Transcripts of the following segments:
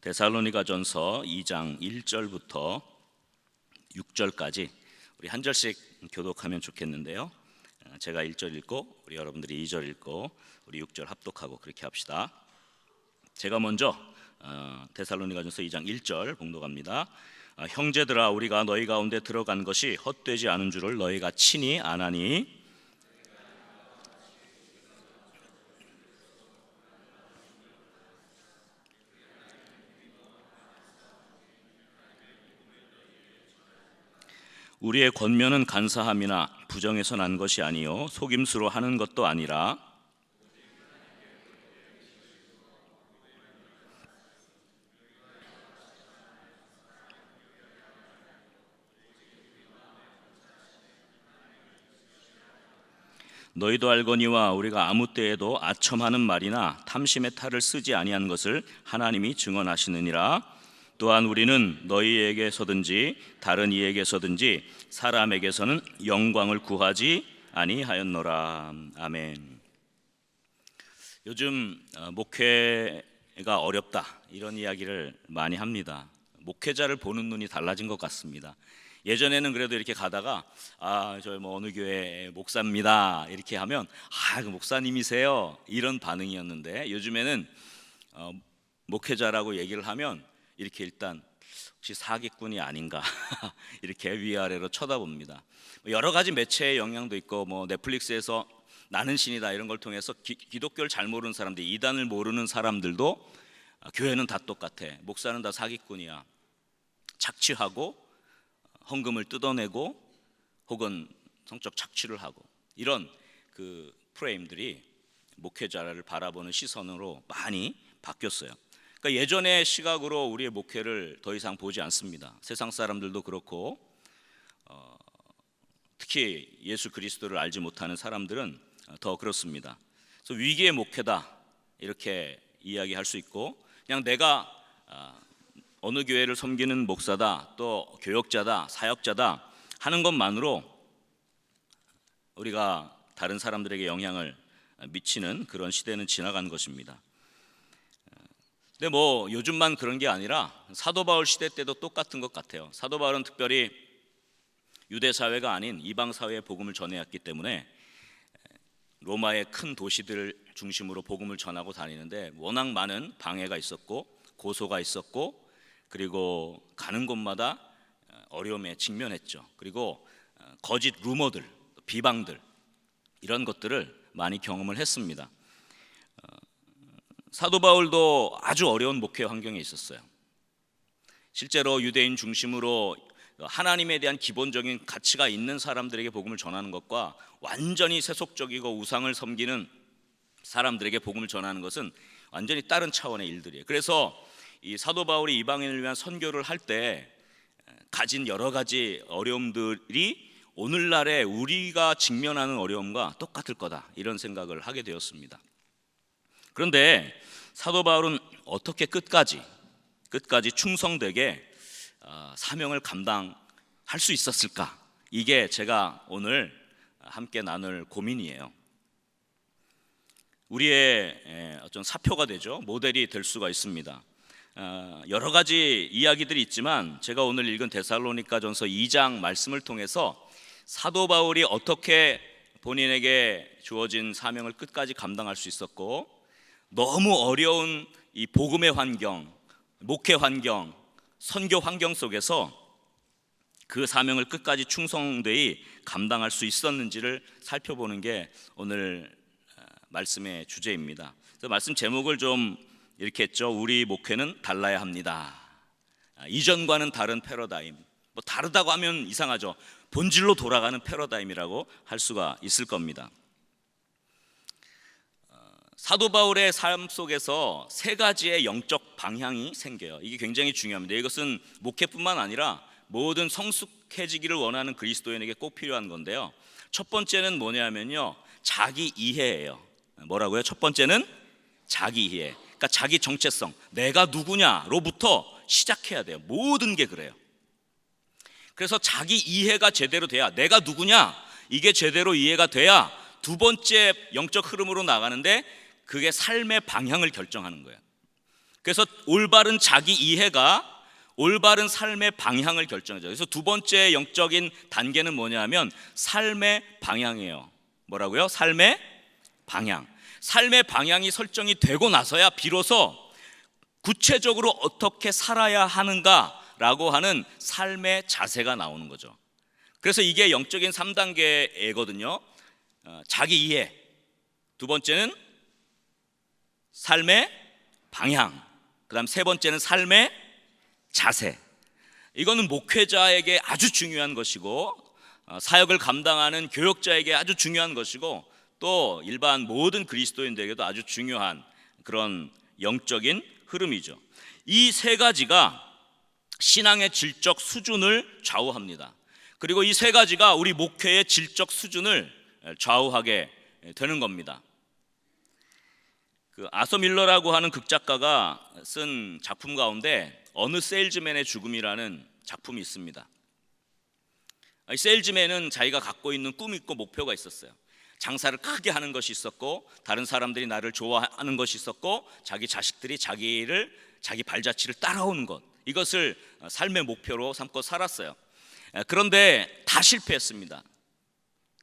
데살로니가전서 2장 1절부터 6절까지 우리 한 절씩 교독하면 좋겠는데요. 제가 1절 읽고 우리 여러분들이 2절 읽고 우리 6절 합독하고 그렇게 합시다. 제가 먼저 데살로니가전서 2장 1절 봉독합니다. 형제들아, 우리가 너희 가운데 들어간 것이 헛되지 않은 줄을 너희가 친히 아나니 우리의 권면은 간사함이나 부정에서 난 것이 아니요 속임수로 하는 것도 아니라 너희도 알거니와 우리가 아무 때에도 아첨하는 말이나 탐심의 탈을 쓰지 아니한 것을 하나님이 증언하시느니라. 또한 우리는 너희에게서든지 다른 이에게서든지 사람에게서는 영광을 구하지 아니하였노라. 아멘. 요즘 목회가 어렵다 이런 이야기를 많이 합니다. 목회자를 보는 눈이 달라진 것 같습니다. 예전에는 그래도 이렇게 가다가 저 어느 교회 목사입니다 이렇게 하면 그 목사님이세요 이런 반응이었는데, 요즘에는 목회자라고 얘기를 하면 이렇게 일단 혹시 사기꾼이 아닌가 이렇게 위아래로 쳐다봅니다. 여러 가지 매체의 영향도 있고 넷플릭스에서 나는 신이다 이런 걸 통해서 기독교를 잘 모르는 사람들, 이단을 모르는 사람들도 교회는 다 똑같아, 목사는 다 사기꾼이야, 착취하고 헌금을 뜯어내고 혹은 성적 착취를 하고, 이런 그 프레임들이 목회자를 바라보는 시선으로 많이 바뀌었어요. 그러니까 예전의 시각으로 우리의 목회를 더 이상 보지 않습니다. 세상 사람들도 그렇고 특히 예수 그리스도를 알지 못하는 사람들은 더 그렇습니다. 그래서 위기의 목회다 이렇게 이야기할 수 있고, 그냥 내가 어느 교회를 섬기는 목사다, 또 교역자다, 사역자다 하는 것만으로 우리가 다른 사람들에게 영향을 미치는 그런 시대는 지나간 것입니다. 근데 요즘만 그런 게 아니라 사도 바울 시대 때도 똑같은 것 같아요. 사도 바울은 특별히 유대 사회가 아닌 이방 사회에 복음을 전해왔기 때문에 로마의 큰 도시들을 중심으로 복음을 전하고 다니는데 워낙 많은 방해가 있었고 고소가 있었고, 그리고 가는 곳마다 어려움에 직면했죠. 그리고 거짓 루머들, 비방들 이런 것들을 많이 경험을 했습니다. 사도 바울도 아주 어려운 목회 환경에 있었어요. 실제로 유대인 중심으로 하나님에 대한 기본적인 가치가 있는 사람들에게 복음을 전하는 것과 완전히 세속적이고 우상을 섬기는 사람들에게 복음을 전하는 것은 완전히 다른 차원의 일들이에요. 그래서 이 사도 바울이 이방인을 위한 선교를 할 때 가진 여러 가지 어려움들이 오늘날의 우리가 직면하는 어려움과 똑같을 거다 이런 생각을 하게 되었습니다. 그런데 사도 바울은 어떻게 끝까지 충성되게 사명을 감당할 수 있었을까? 이게 제가 오늘 함께 나눌 고민이에요. 우리의 어떤 사표가 되죠. 모델이 될 수가 있습니다. 여러 가지 이야기들이 있지만 제가 오늘 읽은 데살로니가전서 2장 말씀을 통해서 사도 바울이 어떻게 본인에게 주어진 사명을 끝까지 감당할 수 있었고, 너무 어려운 이 복음의 환경, 목회 환경, 선교 환경 속에서 그 사명을 끝까지 충성되이 감당할 수 있었는지를 살펴보는 게 오늘 말씀의 주제입니다. 그래서 말씀 제목을 좀 이렇게 했죠. 우리 목회는 달라야 합니다. 이전과는 다른 패러다임. 다르다고 하면 이상하죠. 본질로 돌아가는 패러다임이라고 할 수가 있을 겁니다. 사도 바울의 삶 속에서 세 가지의 영적 방향이 생겨요. 이게 굉장히 중요합니다. 이것은 목회뿐만 아니라 모든 성숙해지기를 원하는 그리스도인에게 꼭 필요한 건데요. 첫 번째는 뭐냐면요, 자기 이해예요. 뭐라고요? 첫 번째는 자기 이해. 그러니까 자기 정체성, 내가 누구냐로부터 시작해야 돼요. 모든 게 그래요. 그래서 자기 이해가 제대로 돼야, 내가 누구냐 이게 제대로 이해가 돼야 두 번째 영적 흐름으로 나가는데, 그게 삶의 방향을 결정하는 거예요. 그래서 올바른 자기 이해가 올바른 삶의 방향을 결정하죠. 그래서 두 번째 영적인 단계는 뭐냐면 삶의 방향이에요. 뭐라고요? 삶의 방향. 삶의 방향이 설정이 되고 나서야 비로소 구체적으로 어떻게 살아야 하는가라고 하는 삶의 자세가 나오는 거죠. 그래서 이게 영적인 3단계거든요. 자기 이해, 두 번째는 삶의 방향, 그 다음 세 번째는 삶의 자세. 이거는 목회자에게 아주 중요한 것이고 사역을 감당하는 교역자에게 아주 중요한 것이고 또 일반 모든 그리스도인들에게도 아주 중요한 그런 영적인 흐름이죠. 이 세 가지가 신앙의 질적 수준을 좌우합니다. 그리고 이 세 가지가 우리 목회의 질적 수준을 좌우하게 되는 겁니다. 그 아서 밀러라고 하는 극작가가 쓴 작품 가운데 어느 세일즈맨의 죽음이라는 작품이 있습니다. 이 세일즈맨은 자기가 갖고 있는 꿈이 있고 목표가 있었어요. 장사를 크게 하는 것이 있었고 다른 사람들이 나를 좋아하는 것이 있었고 자기 자식들이 자기 발자취를 따라오는 것, 이것을 삶의 목표로 삼고 살았어요. 그런데 다 실패했습니다.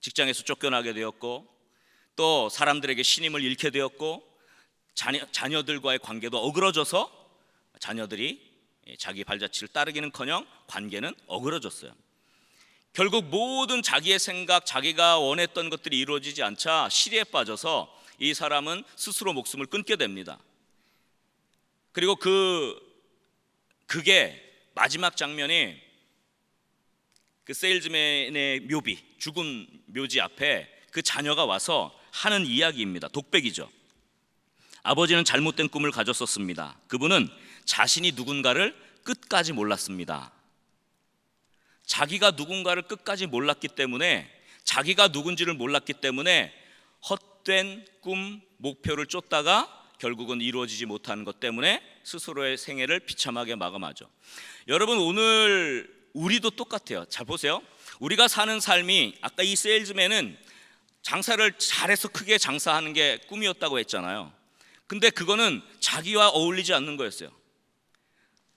직장에서 쫓겨나게 되었고 또 사람들에게 신임을 잃게 되었고 자녀들과의 관계도 어그러져서 자녀들이 자기 발자취를 따르기는커녕 관계는 어그러졌어요. 결국 모든 자기의 생각, 자기가 원했던 것들이 이루어지지 않자 시리에 빠져서 이 사람은 스스로 목숨을 끊게 됩니다. 그리고 그게 마지막 장면이 그 세일즈맨의 묘비, 죽은 묘지 앞에 그 자녀가 와서 하는 이야기입니다. 독백이죠. 아버지는 잘못된 꿈을 가졌었습니다. 그분은 자신이 누군가를 끝까지 몰랐습니다. 자기가 누군가를 끝까지 몰랐기 때문에, 자기가 누군지를 몰랐기 때문에 헛된 꿈, 목표를 쫓다가 결국은 이루어지지 못하는 것 때문에 스스로의 생애를 비참하게 마감하죠. 여러분, 오늘 우리도 똑같아요. 잘 보세요. 우리가 사는 삶이, 아까 이 세일즈맨은 장사를 잘해서 크게 장사하는 게 꿈이었다고 했잖아요. 근데 그거는 자기와 어울리지 않는 거였어요.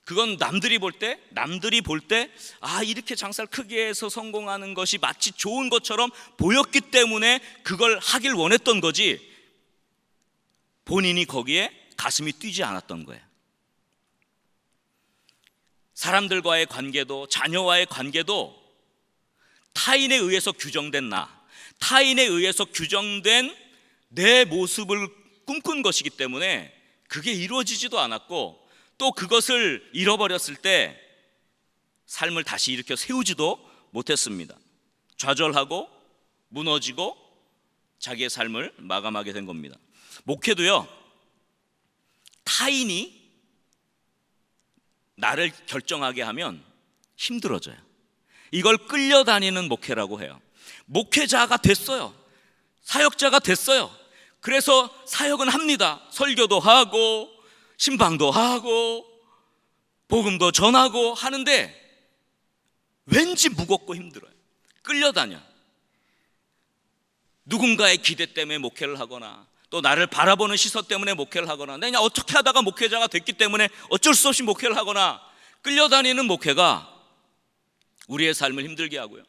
그건 남들이 볼 때 이렇게 장사를 크게 해서 성공하는 것이 마치 좋은 것처럼 보였기 때문에 그걸 하길 원했던 거지, 본인이 거기에 가슴이 뛰지 않았던 거예요. 사람들과의 관계도, 자녀와의 관계도 타인에 의해서 규정된 타인에 의해서 규정된 내 모습을 꿈꾼 것이기 때문에 그게 이루어지지도 않았고, 또 그것을 잃어버렸을 때 삶을 다시 일으켜 세우지도 못했습니다. 좌절하고 무너지고 자기의 삶을 마감하게 된 겁니다. 목회도요, 타인이 나를 결정하게 하면 힘들어져요. 이걸 끌려다니는 목회라고 해요. 목회자가 됐어요. 사역자가 됐어요. 그래서 사역은 합니다. 설교도 하고 신방도 하고 복음도 전하고 하는데 왠지 무겁고 힘들어요. 끌려다녀. 누군가의 기대 때문에 목회를 하거나 또 나를 바라보는 시선 때문에 목회를 하거나 내가 어떻게 하다가 목회자가 됐기 때문에 어쩔 수 없이 목회를 하거나 끌려다니는 목회가 우리의 삶을 힘들게 하고요,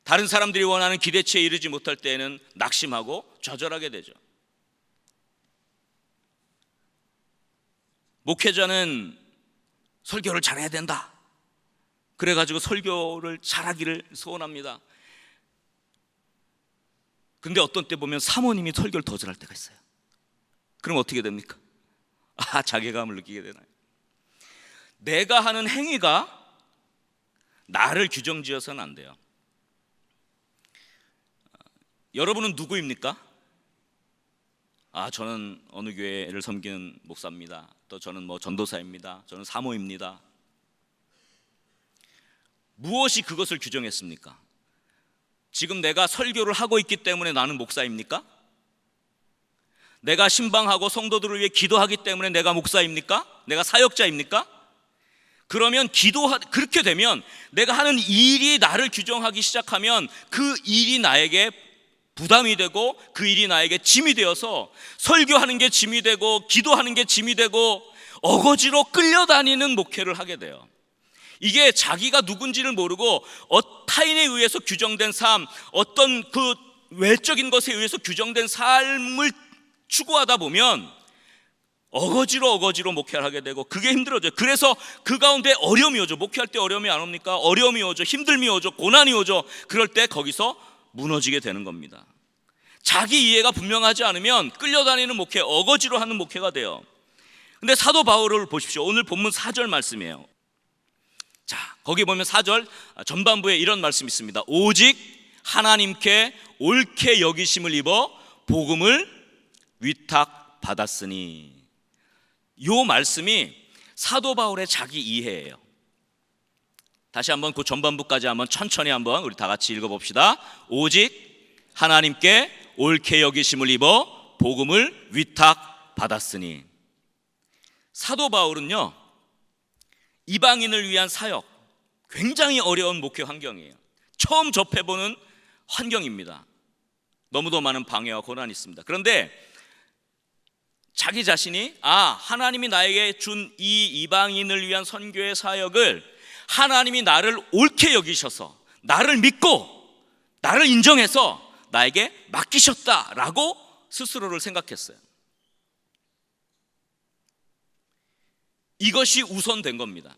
다른 사람들이 원하는 기대치에 이르지 못할 때에는 낙심하고 좌절하게 되죠. 목회자는 설교를 잘해야 된다. 그래가지고 설교를 잘하기를 소원합니다. 근데 어떤 때 보면 사모님이 설교를 더 잘할 때가 있어요. 그럼 어떻게 됩니까? 자괴감을 느끼게 되나요? 내가 하는 행위가 나를 규정지어서는 안 돼요. 여러분은 누구입니까? 저는 어느 교회를 섬기는 목사입니다. 또 저는 전도사입니다. 저는 사모입니다. 무엇이 그것을 규정했습니까? 지금 내가 설교를 하고 있기 때문에 나는 목사입니까? 내가 신방하고 성도들을 위해 기도하기 때문에 내가 목사입니까? 내가 사역자입니까? 그러면 그렇게 되면 내가 하는 일이 나를 규정하기 시작하면 그 일이 나에게 부담이 되고 그 일이 나에게 짐이 되어서 설교하는 게 짐이 되고 기도하는 게 짐이 되고 어거지로 끌려다니는 목회를 하게 돼요. 이게 자기가 누군지를 모르고 타인에 의해서 규정된 삶, 어떤 그 외적인 것에 의해서 규정된 삶을 추구하다 보면 어거지로 목회를 하게 되고 그게 힘들어져요. 그래서 그 가운데 어려움이 오죠. 목회할 때 어려움이 안 옵니까? 어려움이 오죠. 힘듦이 오죠. 고난이 오죠. 그럴 때 거기서 무너지게 되는 겁니다. 자기 이해가 분명하지 않으면 끌려다니는 목회, 어거지로 하는 목회가 돼요. 근데 사도 바울을 보십시오. 오늘 본문 4절 말씀이에요. 자, 거기 보면 4절 전반부에 이런 말씀이 있습니다. 오직 하나님께 옳게 여기심을 입어 복음을 위탁받았으니. 이 말씀이 사도 바울의 자기 이해예요. 다시 한번 그 전반부까지 한번 천천히 한번 우리 다 같이 읽어봅시다. 오직 하나님께 옳게 여기심을 입어 복음을 위탁받았으니. 사도 바울은요, 이방인을 위한 사역, 굉장히 어려운 목회 환경이에요. 처음 접해보는 환경입니다. 너무도 많은 방해와 고난이 있습니다. 그런데 자기 자신이 하나님이 나에게 준 이 이방인을 위한 선교의 사역을 하나님이 나를 옳게 여기셔서 나를 믿고 나를 인정해서 나에게 맡기셨다라고 스스로를 생각했어요. 이것이 우선된 겁니다.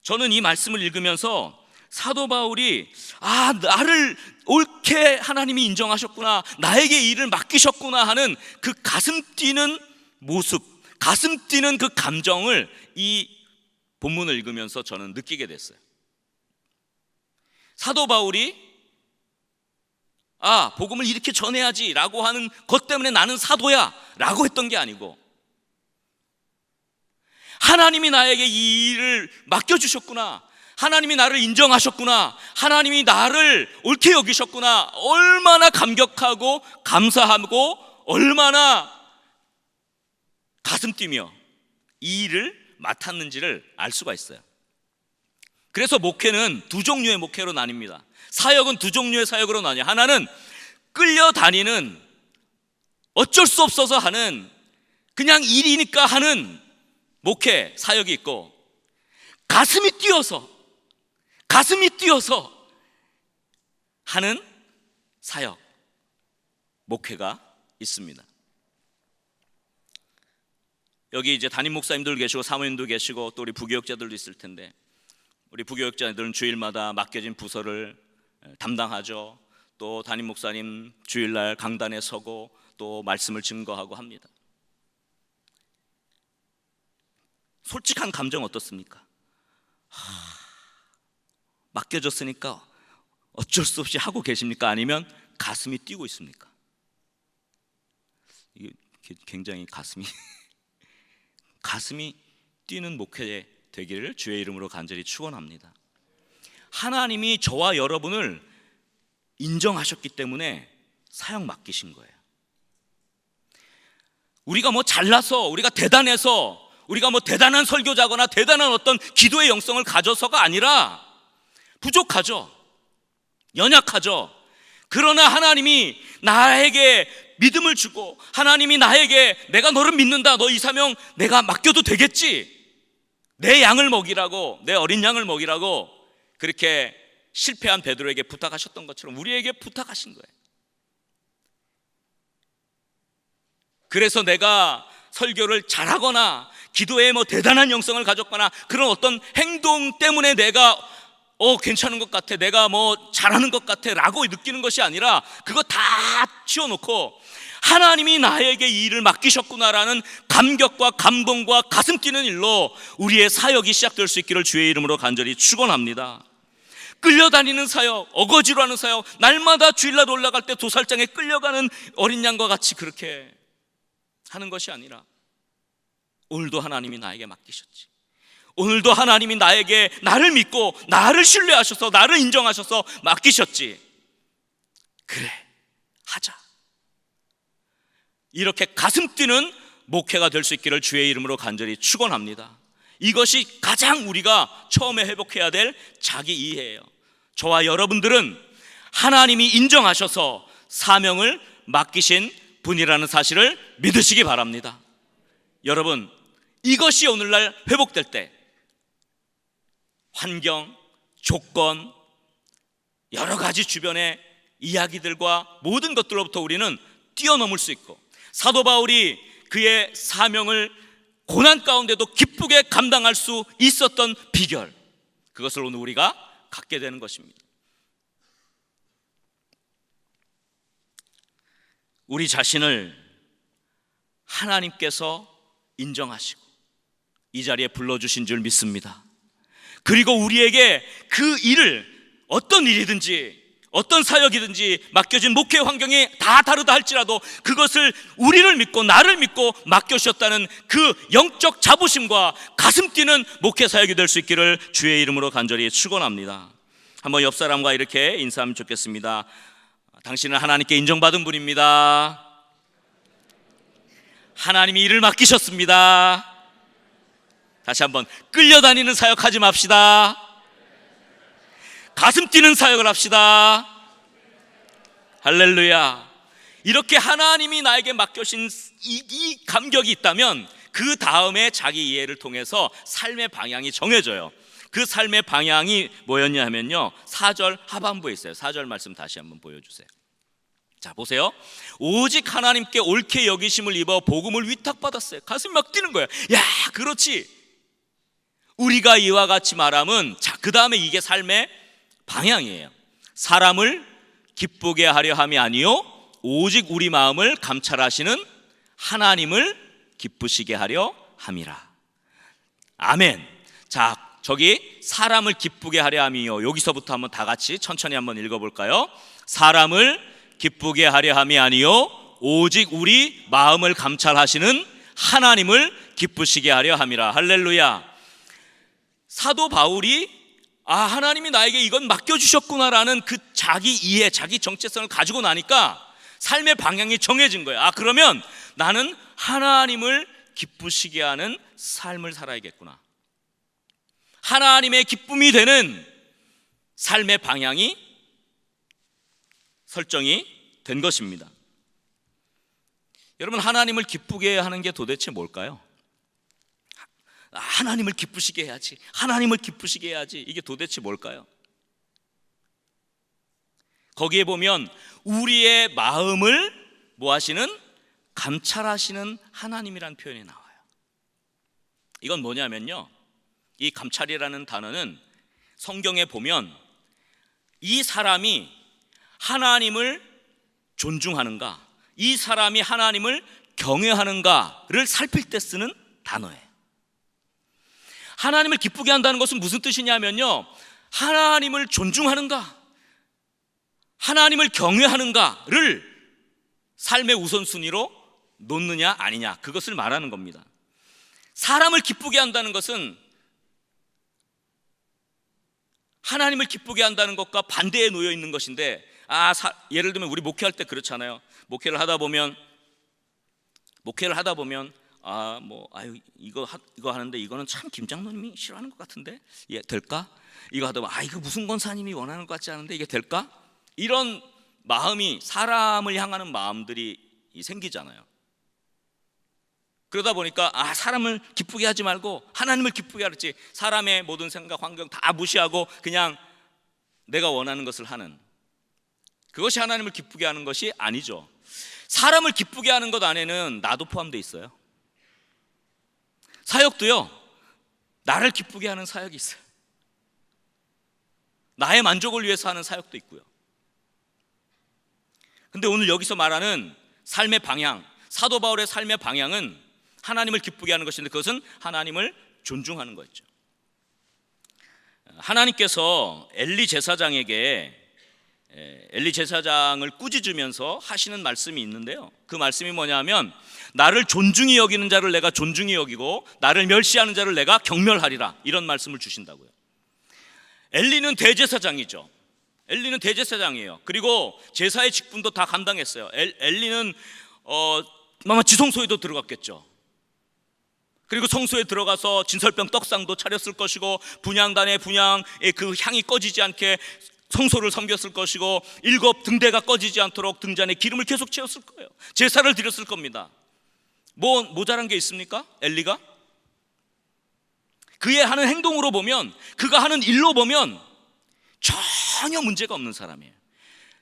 저는 이 말씀을 읽으면서 사도 바울이 나를 옳게 하나님이 인정하셨구나, 나에게 이 일을 맡기셨구나 하는 그 가슴 뛰는 모습, 가슴 뛰는 그 감정을 이 본문을 읽으면서 저는 느끼게 됐어요. 사도 바울이 복음을 이렇게 전해야지 라고 하는 것 때문에 나는 사도야 라고 했던 게 아니고, 하나님이 나에게 이 일을 맡겨주셨구나, 하나님이 나를 인정하셨구나, 하나님이 나를 옳게 여기셨구나, 얼마나 감격하고 감사하고 얼마나 가슴 뛰며 이 일을 맡았는지를 알 수가 있어요. 그래서 목회는 두 종류의 목회로 나뉩니다. 사역은 두 종류의 사역으로 나뉘어요. 하나는 끌려다니는, 어쩔 수 없어서 하는, 그냥 일이니까 하는 목회 사역이 있고, 가슴이 뛰어서 하는 사역, 목회가 있습니다. 여기 이제 담임 목사님들 계시고 사모님도 계시고 또 우리 부교역자들도 있을 텐데, 우리 부교역자들은 주일마다 맡겨진 부서를 담당하죠. 또 담임 목사님 주일날 강단에 서고 또 말씀을 증거하고 합니다. 솔직한 감정 어떻습니까? 맡겨졌으니까 어쩔 수 없이 하고 계십니까? 아니면 가슴이 뛰고 있습니까? 이게 굉장히 가슴이 뛰는 목회 되기를 주의 이름으로 간절히 축원합니다. 하나님이 저와 여러분을 인정하셨기 때문에 사역 맡기신 거예요. 우리가 뭐 잘나서, 우리가 대단해서, 우리가 뭐 대단한 설교자거나 대단한 어떤 기도의 영성을 가져서가 아니라 부족하죠. 연약하죠. 그러나 하나님이 나에게 믿음을 주고, 하나님이 나에게 내가 너를 믿는다, 너 이 사명 내가 맡겨도 되겠지, 내 양을 먹이라고, 내 어린 양을 먹이라고 그렇게 실패한 베드로에게 부탁하셨던 것처럼 우리에게 부탁하신 거예요. 그래서 내가 설교를 잘하거나 기도에 뭐 대단한 영성을 가졌거나 그런 어떤 행동 때문에 내가 괜찮은 것 같아, 내가 뭐 잘하는 것 같아 라고 느끼는 것이 아니라, 그거 다 치워놓고 하나님이 나에게 이 일을 맡기셨구나라는 감격과 감동과 가슴 뛰는 일로 우리의 사역이 시작될 수 있기를 주의 이름으로 간절히 축원합니다. 끌려다니는 사역, 어거지로 하는 사역, 날마다 주일날 올라갈 때 도살장에 끌려가는 어린 양과 같이 그렇게 하는 것이 아니라, 오늘도 하나님이 나에게 맡기셨지, 오늘도 하나님이 나를 믿고 나를 신뢰하셔서 나를 인정하셔서 맡기셨지, 그래 하자, 이렇게 가슴 뛰는 목회가 될 수 있기를 주의 이름으로 간절히 축원합니다. 이것이 가장 우리가 처음에 회복해야 될 자기 이해예요. 저와 여러분들은 하나님이 인정하셔서 사명을 맡기신 분이라는 사실을 믿으시기 바랍니다. 여러분, 이것이 오늘날 회복될 때 환경, 조건, 여러 가지 주변의 이야기들과 모든 것들로부터 우리는 뛰어넘을 수 있고, 사도 바울이 그의 사명을 고난 가운데도 기쁘게 감당할 수 있었던 비결, 그것을 오늘 우리가 갖게 되는 것입니다. 우리 자신을 하나님께서 인정하시고 이 자리에 불러주신 줄 믿습니다. 그리고 우리에게 그 일을, 어떤 일이든지 어떤 사역이든지 맡겨진 목회 환경이 다 다르다 할지라도 그것을 우리를 믿고 나를 믿고 맡겨주셨다는 그 영적 자부심과 가슴 뛰는 목회 사역이 될 수 있기를 주의 이름으로 간절히 축원합니다. 한번 옆 사람과 이렇게 인사하면 좋겠습니다. 당신은 하나님께 인정받은 분입니다. 하나님이 일을 맡기셨습니다. 다시 한번, 끌려다니는 사역하지 맙시다. 가슴 뛰는 사역을 합시다. 할렐루야. 이렇게 하나님이 나에게 맡겨신 이 감격이 있다면 그 다음에 자기 이해를 통해서 삶의 방향이 정해져요. 그 삶의 방향이 뭐였냐 하면요, 4절 하반부에 있어요. 4절 말씀 다시 한번 보여주세요. 자, 보세요. 오직 하나님께 옳게 여기심을 입어 복음을 위탁받았어요. 가슴이 막 뛰는 거예요. 야, 그렇지. 우리가 이와 같이 말함은, 자, 그 다음에 이게 삶의 방향이에요. 사람을 기쁘게 하려 함이 아니요 오직 우리 마음을 감찰하시는 하나님을 기쁘시게 하려 함이라. 아멘. 자, 저기 사람을 기쁘게 하려 함이요, 여기서부터 한번 다 같이 천천히 한번 읽어볼까요? 사람을 기쁘게 하려 함이 아니요 오직 우리 마음을 감찰하시는 하나님을 기쁘시게 하려 함이라. 할렐루야. 사도 바울이 하나님이 나에게 이건 맡겨주셨구나라는 그 자기 이해, 자기 정체성을 가지고 나니까 삶의 방향이 정해진 거예요. 그러면 나는 하나님을 기쁘시게 하는 삶을 살아야겠구나. 하나님의 기쁨이 되는 삶의 방향이 설정이 된 것입니다. 여러분, 하나님을 기쁘게 하는 게 도대체 뭘까요? 하나님을 기쁘시게 해야지, 하나님을 기쁘시게 해야지, 이게 도대체 뭘까요? 거기에 보면 우리의 마음을 뭐 하시는? 감찰하시는 하나님이라는 표현이 나와요. 이건 뭐냐면요, 이 감찰이라는 단어는 성경에 보면 이 사람이 하나님을 존중하는가, 이 사람이 하나님을 경외하는가를 살필 때 쓰는 단어예요. 하나님을 기쁘게 한다는 것은 무슨 뜻이냐면요, 하나님을 존중하는가, 하나님을 경외하는가를 삶의 우선순위로 놓느냐 아니냐, 그것을 말하는 겁니다. 사람을 기쁘게 한다는 것은 하나님을 기쁘게 한다는 것과 반대에 놓여 있는 것인데, 예를 들면 우리 목회할 때 그렇잖아요. 목회를 하다 보면 이거 하는데 이거는 참 김 장로님이 싫어하는 것 같은데 이게 될까? 이거 하다 보면 이거 무슨 권사님이 원하는 것 같지 않은데 이게 될까? 이런 마음이, 사람을 향하는 마음들이 생기잖아요. 그러다 보니까 사람을 기쁘게 하지 말고 하나님을 기쁘게 하지, 사람의 모든 생각, 환경 다 무시하고 그냥 내가 원하는 것을 하는, 그것이 하나님을 기쁘게 하는 것이 아니죠. 사람을 기쁘게 하는 것 안에는 나도 포함되어 있어요. 사역도요, 나를 기쁘게 하는 사역이 있어요. 나의 만족을 위해서 하는 사역도 있고요. 근데 오늘 여기서 말하는 삶의 방향, 사도 바울의 삶의 방향은 하나님을 기쁘게 하는 것인데, 그것은 하나님을 존중하는 거였죠. 하나님께서 엘리 제사장을 꾸짖으면서 하시는 말씀이 있는데요, 그 말씀이 뭐냐면, 나를 존중히 여기는 자를 내가 존중히 여기고 나를 멸시하는 자를 내가 경멸하리라, 이런 말씀을 주신다고요. 엘리는 대제사장이죠. 엘리는 대제사장이에요. 그리고 제사의 직분도 다 감당했어요. 엘리는 아마 지성소에도 들어갔겠죠. 그리고 성소에 들어가서 진설병 떡상도 차렸을 것이고, 분향단의 분향의 그 향이 꺼지지 않게 성소를 섬겼을 것이고, 7 등대가 꺼지지 않도록 등잔에 기름을 계속 채웠을 거예요. 제사를 드렸을 겁니다. 뭐 모자란 게 있습니까? 엘리가? 그의 하는 행동으로 보면, 그가 하는 일로 보면 전혀 문제가 없는 사람이에요.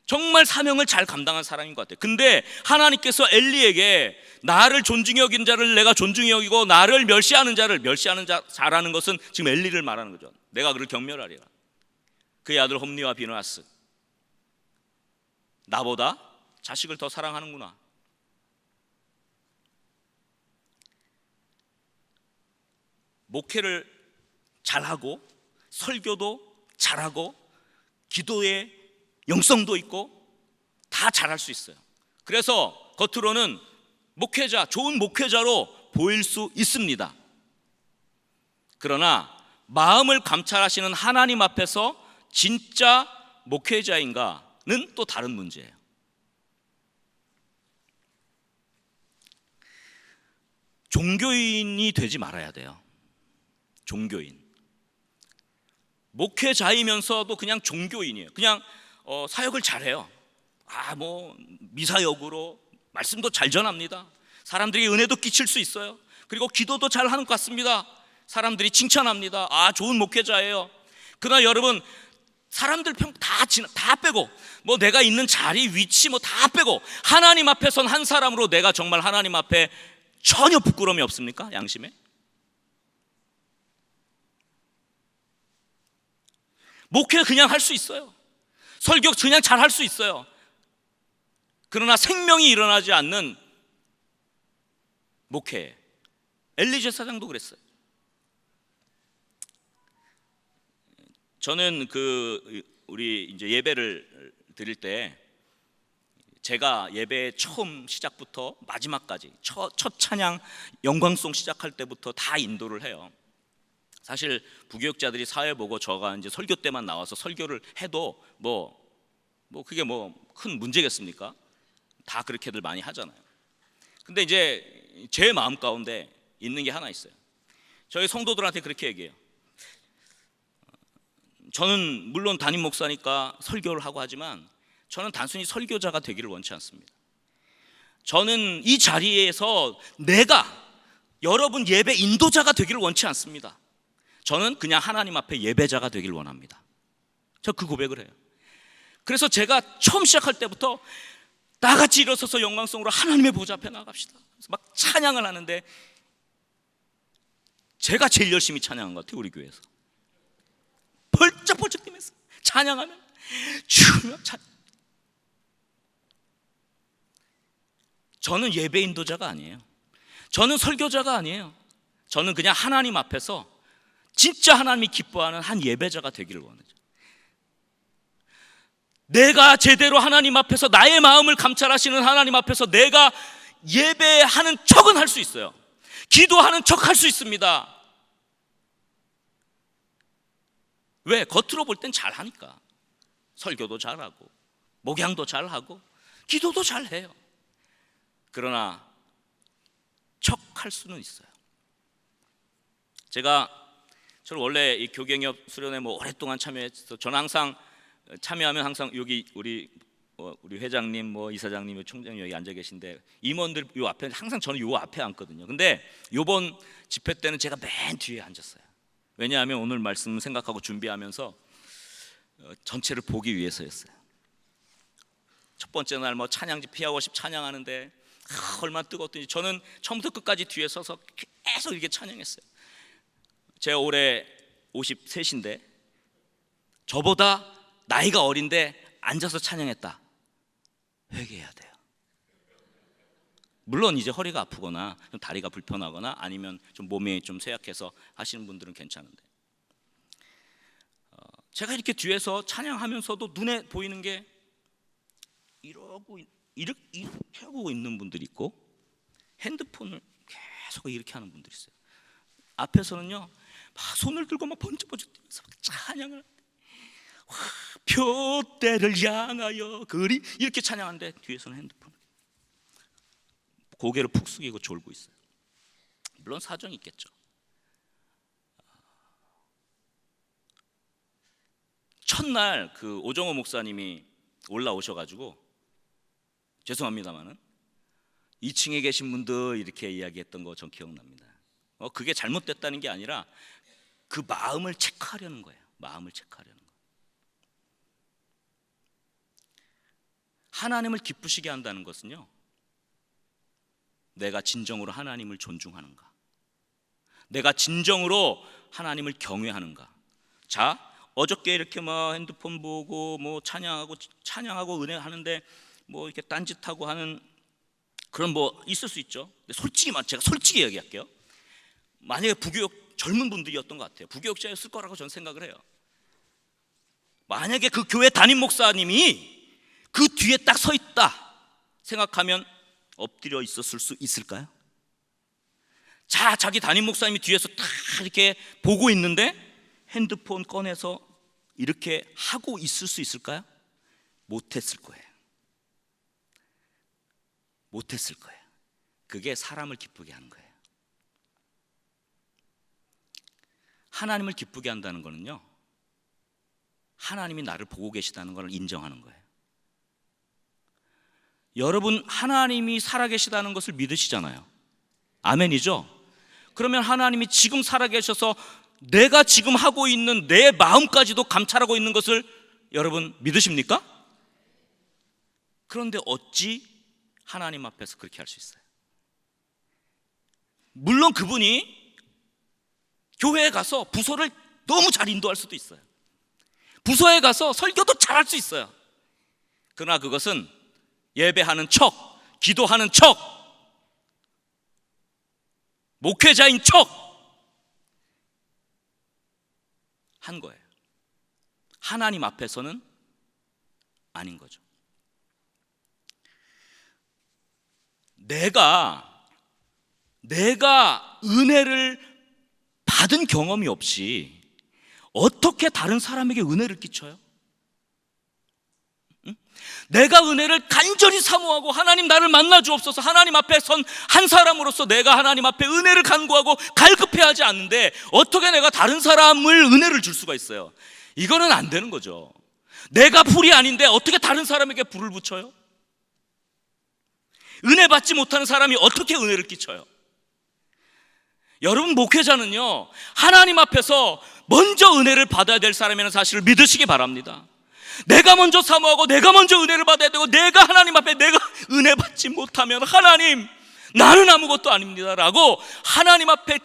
정말 사명을 잘 감당한 사람인 것 같아요. 근데 하나님께서 엘리에게 나를 존중히 여긴 자를 내가 존중히 여기고 나를 멸시하는 자를 자라는 것은 지금 엘리를 말하는 거죠. 내가 그를 경멸하리라. 그의 아들 홈리와 비느하스, 나보다 자식을 더 사랑하는구나. 목회를 잘하고 설교도 잘하고 기도에 영성도 있고 다 잘할 수 있어요. 그래서 겉으로는 목회자, 좋은 목회자로 보일 수 있습니다. 그러나 마음을 감찰하시는 하나님 앞에서 진짜 목회자인가는 또 다른 문제예요. 종교인이 되지 말아야 돼요. 종교인. 목회자이면서도 그냥 종교인이에요. 그냥 사역을 잘해요. 미사역으로 말씀도 잘 전합니다. 사람들이 은혜도 끼칠 수 있어요. 그리고 기도도 잘 하는 것 같습니다. 사람들이 칭찬합니다. 좋은 목회자예요. 그러나 여러분, 사람들 평 다 빼고, 내가 있는 자리, 위치 다 빼고 하나님 앞에 선 한 사람으로 내가 정말 하나님 앞에 전혀 부끄러움이 없습니까? 양심에? 목회 그냥 할 수 있어요. 설교 그냥 잘 할 수 있어요. 그러나 생명이 일어나지 않는 목회. 엘리 제사장도 그랬어요. 저는 우리 이제 예배를 드릴 때 제가 예배 처음 시작부터 마지막까지 첫 찬양 영광송 시작할 때부터 다 인도를 해요. 사실 부교육자들이 사회 보고 저가 이제 설교 때만 나와서 설교를 해도 그게 큰 문제겠습니까? 다 그렇게들 많이 하잖아요. 근데 이제 제 마음 가운데 있는 게 하나 있어요. 저희 성도들한테 그렇게 얘기해요. 저는 물론 담임 목사니까 설교를 하고 하지만 저는 단순히 설교자가 되기를 원치 않습니다. 저는 이 자리에서 내가 여러분 예배 인도자가 되기를 원치 않습니다. 저는 그냥 하나님 앞에 예배자가 되길 원합니다. 저 그 고백을 해요. 그래서 제가 처음 시작할 때부터 나같이 일어서서 영광성으로 하나님의 보좌 앞에 나갑시다. 그래서 막 찬양을 하는데 제가 제일 열심히 찬양한 것 같아요. 우리 교회에서 벌쩍벌쩍 뛰면서 찬양하면 주여 저는 예배 인도자가 아니에요. 저는 설교자가 아니에요. 저는 그냥 하나님 앞에서 진짜 하나님이 기뻐하는 한 예배자가 되기를 원하죠. 내가 제대로 하나님 앞에서 나의 마음을 감찰하시는 하나님 앞에서 내가 예배하는 척은 할 수 있어요. 기도하는 척 할 수 있습니다. 왜? 겉으로 볼 땐 잘하니까. 설교도 잘하고 목양도 잘하고 기도도 잘해요. 그러나 척할 수는 있어요. 저는 원래 이 교경협 수련회 오랫동안 참여해서 저는 항상 참여하면 항상 여기 우리 회장님, 이사장님, 총장님 여기 앉아 계신데 임원들 요 앞에 항상 저는 요 앞에 앉거든요. 근데 요번 집회 때는 제가 맨 뒤에 앉았어요. 왜냐하면 오늘 말씀 생각하고 준비하면서 전체를 보기 위해서였어요. 첫 번째 날 찬양지 피하고 찬양하는데 얼마나 뜨거웠던지 저는 처음부터 끝까지 뒤에 서서 계속 이렇게 찬양했어요. 제가 올해 53인데 저보다 나이가 어린데 앉아서 찬양했다. 회개해야 돼요. 물론 이제 허리가 아프거나 좀 다리가 불편하거나 아니면 좀 몸이 좀 쇠약해서 하시는 분들은 괜찮은데 제가 이렇게 뒤에서 찬양하면서도 눈에 보이는 게 이렇게 하고 있는 분들이 있고 핸드폰을 계속 이렇게 하는 분들이 있어요. 앞에서는요 막 손을 들고 막 번쩍번쩍 뛰면서 막 찬양을 하는데 표대를 향하여 그리 이렇게 찬양하는데 뒤에서는 핸드폰 고개를 푹 숙이고 졸고 있어요. 물론 사정이 있겠죠. 첫날 오정호 목사님이 올라오셔가지고 죄송합니다만은 2층에 계신 분들 이렇게 이야기했던 거 전 기억납니다. 그게 잘못됐다는 게 아니라 그 마음을 체크하려는 거예요. 마음을 체크하려는 거예요. 하나님을 기쁘시게 한다는 것은요, 내가 진정으로 하나님을 존중하는가, 내가 진정으로 하나님을 경외하는가. 자, 어저께 이렇게 뭐 핸드폰 보고 뭐 찬양하고 은혜하는데 뭐 이렇게 딴짓하고 하는 그런 뭐 있을 수 있죠. 근데 제가 솔직히 얘기할게요. 만약에 부교육 젊은 분들이었던 것 같아요. 부교육자였을 거라고 저는 생각을 해요. 만약에 그 교회 담임 목사님이 그 뒤에 딱 서 있다 생각하면 엎드려 있었을 수 있을까요? 자, 자기 담임 목사님이 뒤에서 딱 이렇게 보고 있는데 핸드폰 꺼내서 이렇게 하고 있을 수 있을까요? 못했을 거예요. 못했을 거예요. 그게 사람을 기쁘게 하는 거예요. 하나님을 기쁘게 한다는 거는요, 하나님이 나를 보고 계시다는 걸 인정하는 거예요. 여러분, 하나님이 살아계시다는 것을 믿으시잖아요. 아멘이죠? 그러면 하나님이 지금 살아계셔서 내가 지금 하고 있는 내 마음까지도 감찰하고 있는 것을 여러분 믿으십니까? 그런데 어찌 하나님 앞에서 그렇게 할 수 있어요? 물론 그분이 교회에 가서 부서를 너무 잘 인도할 수도 있어요. 부서에 가서 설교도 잘할 수 있어요. 그러나 그것은 예배하는 척, 기도하는 척, 목회자인 척 한 거예요. 하나님 앞에서는 아닌 거죠. 내가 은혜를 받은 경험이 없이 어떻게 다른 사람에게 은혜를 끼쳐요? 응? 내가 은혜를 간절히 사모하고 하나님 나를 만나 주옵소서, 하나님 앞에 선 한 사람으로서 내가 하나님 앞에 은혜를 간구하고 갈급해하지 않는데 어떻게 내가 다른 사람을 은혜를 줄 수가 있어요? 이거는 안 되는 거죠. 내가 불이 아닌데 어떻게 다른 사람에게 불을 붙여요? 은혜 받지 못하는 사람이 어떻게 은혜를 끼쳐요? 여러분, 목회자는요, 하나님 앞에서 먼저 은혜를 받아야 될 사람이라는 사실을 믿으시기 바랍니다. 내가 먼저 사모하고 내가 먼저 은혜를 받아야 되고, 내가 하나님 앞에 내가 은혜 받지 못하면 하나님, 나는 아무것도 아닙니다 라고 하나님 앞에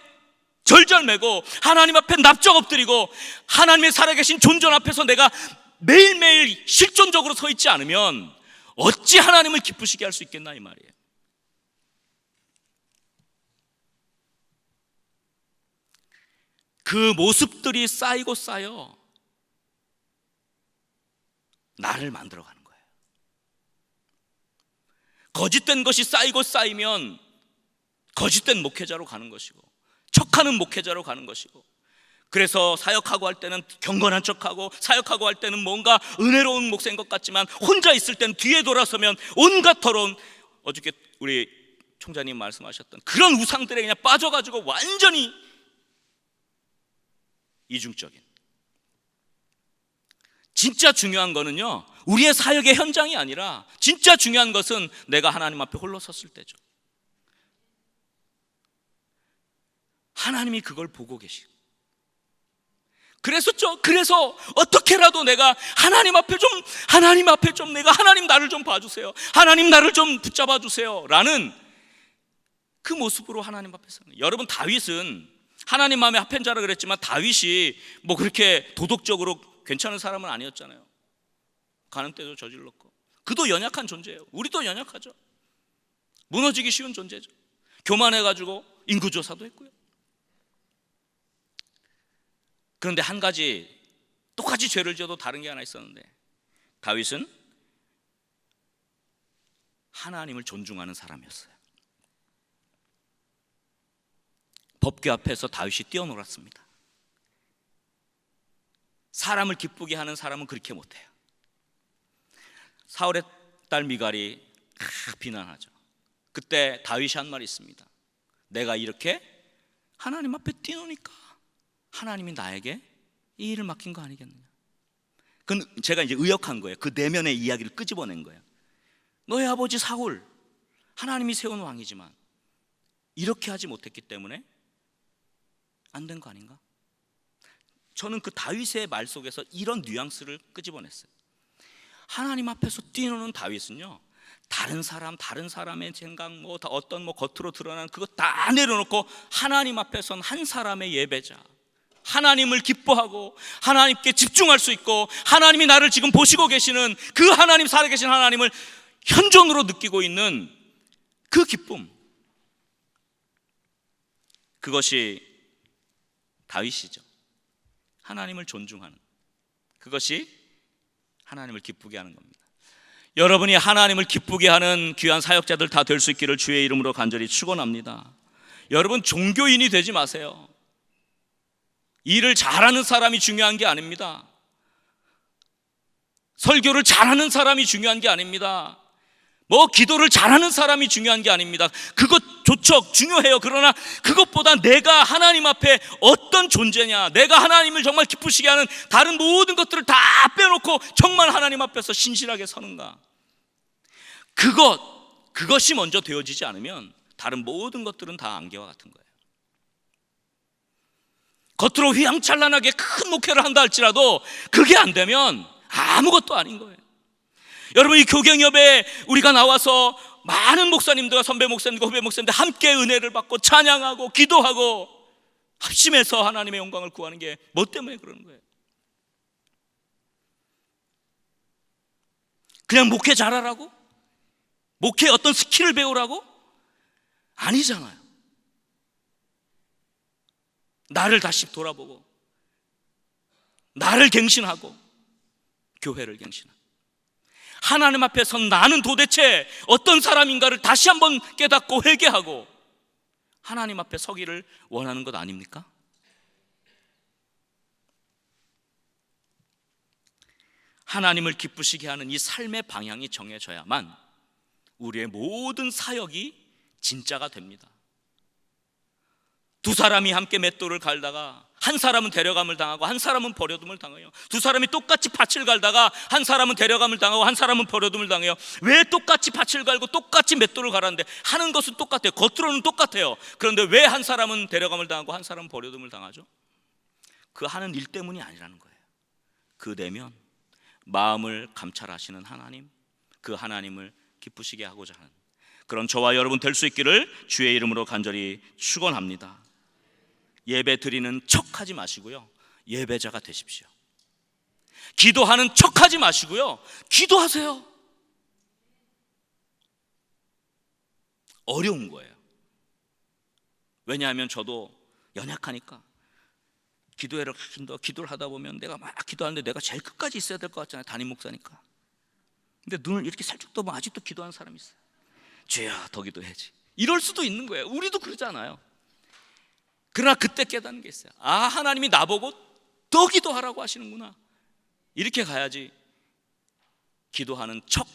절절매고 하나님 앞에 납작 엎드리고 하나님의 살아계신 존전 앞에서 내가 매일매일 실존적으로 서 있지 않으면 어찌 하나님을 기쁘시게 할 수 있겠나, 이 말이에요. 그 모습들이 쌓이고 쌓여 나를 만들어가는 거예요. 거짓된 것이 쌓이고 쌓이면 거짓된 목회자로 가는 것이고, 척하는 목회자로 가는 것이고, 그래서 사역하고 할 때는 경건한 척하고, 사역하고 할 때는 뭔가 은혜로운 목사인 것 같지만 혼자 있을 때는 뒤에 돌아서면 온갖 더러운, 어저께 우리 총장님 말씀하셨던 그런 우상들에 그냥 빠져가지고 완전히 이중적인. 진짜 중요한 거는요, 우리의 사역의 현장이 아니라 진짜 중요한 것은 내가 하나님 앞에 홀로 섰을 때죠. 하나님이 그걸 보고 계시고, 그래서 어떻게라도 내가 하나님 앞에 좀 내가 하나님 나를 좀 봐주세요, 하나님 나를 좀 붙잡아 주세요 라는 그 모습으로 하나님 앞에 서는. 여러분, 다윗은 하나님 마음에 합한 자라 그랬지만 다윗이 뭐 그렇게 도덕적으로 괜찮은 사람은 아니었잖아요. 가는 때도 저질렀고. 그도 연약한 존재예요. 우리도 연약하죠. 무너지기 쉬운 존재죠. 교만해가지고 인구조사도 했고요. 그런데 한 가지, 똑같이 죄를 지어도 다른 게 하나 있었는데, 다윗은 하나님을 존중하는 사람이었어요. 법궤 앞에서 다윗이 뛰어놀았습니다. 사람을 기쁘게 하는 사람은 그렇게 못해요. 사울의 딸 미갈이 비난하죠. 그때 다윗이 한 말이 있습니다. 내가 이렇게 하나님 앞에 뛰노니까 하나님이 나에게 이 일을 맡긴 거 아니겠느냐. 그건 제가 이제 의역한 거예요. 그 내면의 이야기를 끄집어낸 거예요. 너의 아버지 사울, 하나님이 세운 왕이지만 이렇게 하지 못했기 때문에 안 된 거 아닌가? 저는 그 다윗의 말 속에서 이런 뉘앙스를 끄집어냈어요. 하나님 앞에서 뛰노는 다윗은요, 다른 사람의 생각, 어떤 겉으로 드러나는 그거 다 내려놓고 하나님 앞에 선 한 사람의 예배자, 하나님을 기뻐하고 하나님께 집중할 수 있고 하나님이 나를 지금 보시고 계시는 그 하나님, 살아계신 하나님을 현존으로 느끼고 있는 그 기쁨, 그것이 다윗이죠. 하나님을 존중하는, 그것이 하나님을 기쁘게 하는 겁니다. 여러분이 하나님을 기쁘게 하는 귀한 사역자들 다 될 수 있기를 주의 이름으로 간절히 축원합니다. 여러분, 종교인이 되지 마세요. 일을 잘하는 사람이 중요한 게 아닙니다. 설교를 잘하는 사람이 중요한 게 아닙니다. 기도를 잘하는 사람이 중요한 게 아닙니다. 그것 좋죠, 중요해요. 그러나 그것보다 내가 하나님 앞에 어떤 존재냐, 내가 하나님을 정말 기쁘시게 하는 다른 모든 것들을 다 빼놓고 정말 하나님 앞에서 신실하게 서는가, 그것이 먼저 되어지지 않으면 다른 모든 것들은 다 안개와 같은 거예요. 겉으로 휘황찬란하게 큰 목회를 한다 할지라도 그게 안 되면 아무것도 아닌 거예요. 여러분, 이 교경협에 우리가 나와서 많은 목사님들과 선배 목사님과 후배 목사님들 함께 은혜를 받고 찬양하고 기도하고 합심해서 하나님의 영광을 구하는 게 뭐 때문에 그러는 거예요? 그냥 목회 잘하라고? 목회 어떤 스킬을 배우라고? 아니잖아요. 나를 다시 돌아보고 나를 갱신하고 교회를 갱신하고 하나님 앞에 선 나는 도대체 어떤 사람인가를 다시 한번 깨닫고 회개하고 하나님 앞에 서기를 원하는 것 아닙니까? 하나님을 기쁘시게 하는 이 삶의 방향이 정해져야만 우리의 모든 사역이 진짜가 됩니다. 두 사람이 함께 맷돌을 갈다가 한 사람은 데려감을 당하고 한 사람은 버려둠을 당해요. 두 사람이 똑같이 밭을 갈다가 한 사람은 데려감을 당하고 한 사람은 버려둠을 당해요. 왜 똑같이 밭을 갈고 똑같이 맷돌을 갈았는데 하는 것은 똑같아요. 겉으로는 똑같아요. 그런데 왜 한 사람은 데려감을 당하고 한 사람은 버려둠을 당하죠? 그 하는 일 때문이 아니라는 거예요. 그 내면 마음을 감찰하시는 하나님, 그 하나님을 기쁘시게 하고자 하는 그런 저와 여러분 될 수 있기를 주의 이름으로 간절히 축원합니다. 예배 드리는 척하지 마시고요, 예배자가 되십시오. 기도하는 척하지 마시고요, 기도하세요. 어려운 거예요. 왜냐하면 저도 연약하니까 기도를 하다 보면 내가 막 기도하는데 내가 제일 끝까지 있어야 될 것 같잖아요, 담임 목사니까. 근데 눈을 이렇게 살짝 떠보면 아직도 기도하는 사람이 있어요. 죄야, 더 기도해야지. 이럴 수도 있는 거예요. 우리도 그러잖아요. 그러나 그때 깨닫는 게 있어요. 하나님이 나보고 더 기도하라고 하시는구나. 이렇게 가야지 기도하는 척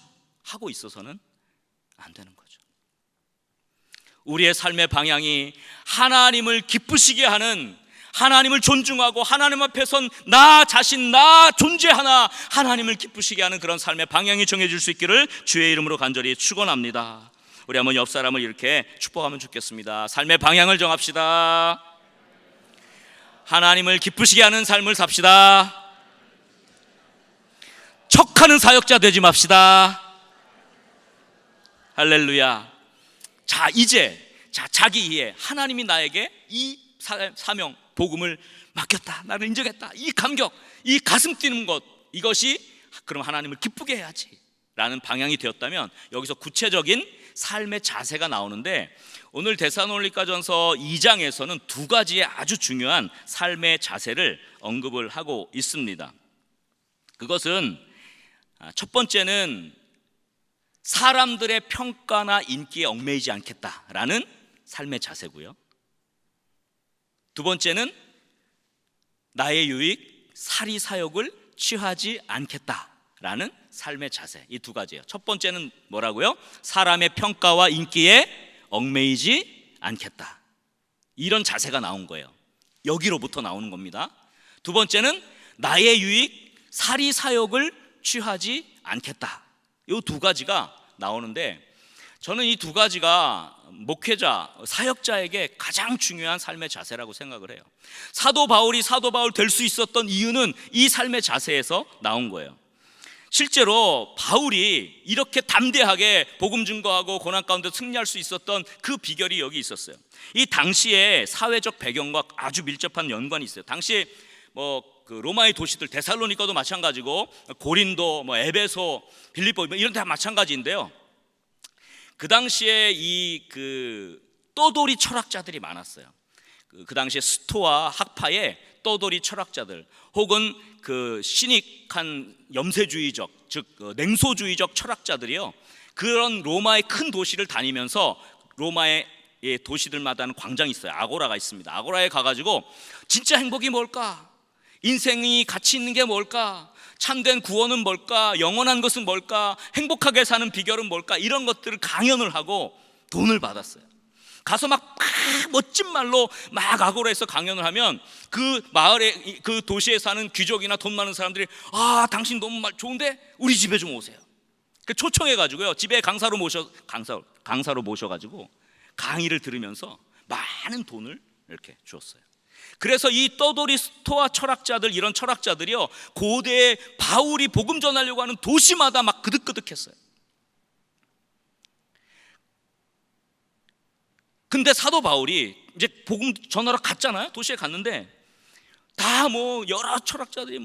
하고 있어서는 안 되는 거죠. 우리의 삶의 방향이 하나님을 기쁘시게 하는, 하나님을 존중하고 하나님 앞에 선 나 자신, 나 존재 하나 하나님을 기쁘시게 하는 그런 삶의 방향이 정해질 수 있기를 주의 이름으로 간절히 축원합니다. 우리 한번 옆 사람을 이렇게 축복하면 좋겠습니다. 삶의 방향을 정합시다. 하나님을 기쁘시게 하는 삶을 삽시다. 척하는 사역자 되지 맙시다. 할렐루야. 자, 이제 자기 이해, 하나님이 나에게 이 사명, 복음을 맡겼다, 나를 인정했다, 이 감격, 이 가슴 뛰는 것, 이것이 그럼 하나님을 기쁘게 해야지 라는 방향이 되었다면 여기서 구체적인 삶의 자세가 나오는데, 오늘 데살로니가전서 2장에서는 두 가지의 아주 중요한 삶의 자세를 언급을 하고 있습니다. 그것은 첫 번째는 사람들의 평가나 인기에 얽매이지 않겠다라는 삶의 자세고요, 두 번째는 나의 유익, 사리 사욕을 취하지 않겠다라는 삶의 자세. 이 두 가지예요. 첫 번째는 뭐라고요? 사람의 평가와 인기에 얽매이지 않겠다. 이런 자세가 나온 거예요. 여기로부터 나오는 겁니다. 두 번째는 나의 유익, 사리 사욕을 취하지 않겠다. 이 두 가지가 나오는데, 저는 이 두 가지가 목회자, 사역자에게 가장 중요한 삶의 자세라고 생각을 해요. 사도 바울이 사도 바울 될 수 있었던 이유는 이 삶의 자세에서 나온 거예요. 실제로 바울이 이렇게 담대하게 복음 증거하고 고난 가운데 승리할 수 있었던 그 비결이 여기 있었어요. 이 당시의 사회적 배경과 아주 밀접한 연관이 있어요. 당시 그 로마의 도시들, 데살로니가도 마찬가지고 고린도, 에베소, 빌립보 이런 데 다 마찬가지인데요. 그 당시에 떠돌이 철학자들이 많았어요. 그 당시에 스토아 학파의 떠돌이 철학자들, 혹은 그 시닉한 염세주의적, 즉 냉소주의적 철학자들이요, 그런 로마의 큰 도시를 다니면서 로마의 도시들마다는 광장이 있어요. 아고라가 있습니다. 아고라에 가가지고 진짜 행복이 뭘까? 인생이 가치 있는 게 뭘까? 참된 구원은 뭘까? 영원한 것은 뭘까? 행복하게 사는 비결은 뭘까? 이런 것들을 강연을 하고 돈을 받았어요. 가서 막 멋진 말로 막 아고라에서 강연을 하면 그 마을에, 그 도시에 사는 귀족이나 돈 많은 사람들이 당신 너무 좋은데 우리 집에 좀 오세요. 초청해가지고요, 집에 강사로 모셔가지고 강의를 들으면서 많은 돈을 이렇게 주었어요. 그래서 이 떠돌이 스토아 철학자들, 이런 철학자들이요, 고대에 바울이 복음 전하려고 하는 도시마다 막 그득그득했어요. 근데 사도 바울이 이제 복음 전하러 갔잖아요. 도시에 갔는데 다 여러 철학자들이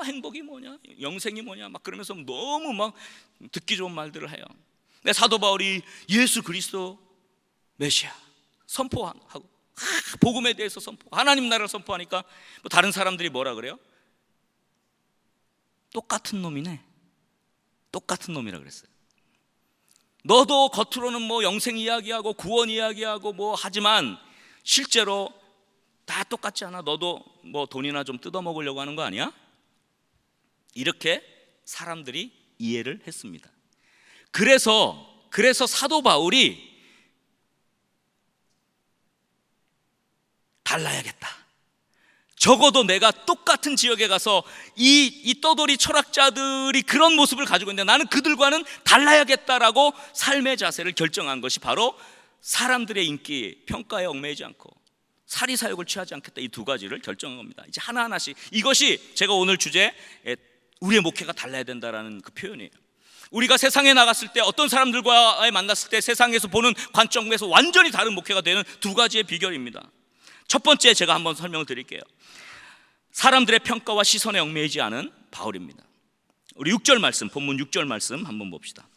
행복이 뭐냐, 영생이 뭐냐 막 그러면서 너무 막 듣기 좋은 말들을 해요. 근데 사도 바울이 예수 그리스도 메시아 선포하고 복음에 대해서 하나님 나라를 선포하니까 다른 사람들이 뭐라 그래요? 똑같은 놈이네, 똑같은 놈이라 그랬어요. 너도 겉으로는 영생 이야기하고 구원 이야기하고 하지만 실제로 다 똑같지 않아? 너도 돈이나 좀 뜯어먹으려고 하는 거 아니야? 이렇게 사람들이 이해를 했습니다. 그래서 사도 바울이 달라야겠다. 적어도 내가 똑같은 지역에 가서 이 떠돌이 철학자들이 그런 모습을 가지고 있는데 나는 그들과는 달라야겠다라고 삶의 자세를 결정한 것이 바로 사람들의 인기, 평가에 얽매이지 않고 사리사욕을 취하지 않겠다, 이 두 가지를 결정한 겁니다. 이제 하나하나씩, 이것이 제가 오늘 주제, 우리의 목회가 달라야 된다라는 그 표현이에요. 우리가 세상에 나갔을 때, 어떤 사람들과 만났을 때 세상에서 보는 관점에서 완전히 다른 목회가 되는 두 가지의 비결입니다. 첫 번째, 제가 한번 설명을 드릴게요. 사람들의 평가와 시선에 얽매이지 않은 바울입니다. 우리 6절 말씀, 본문 6절 말씀 한번 봅시다.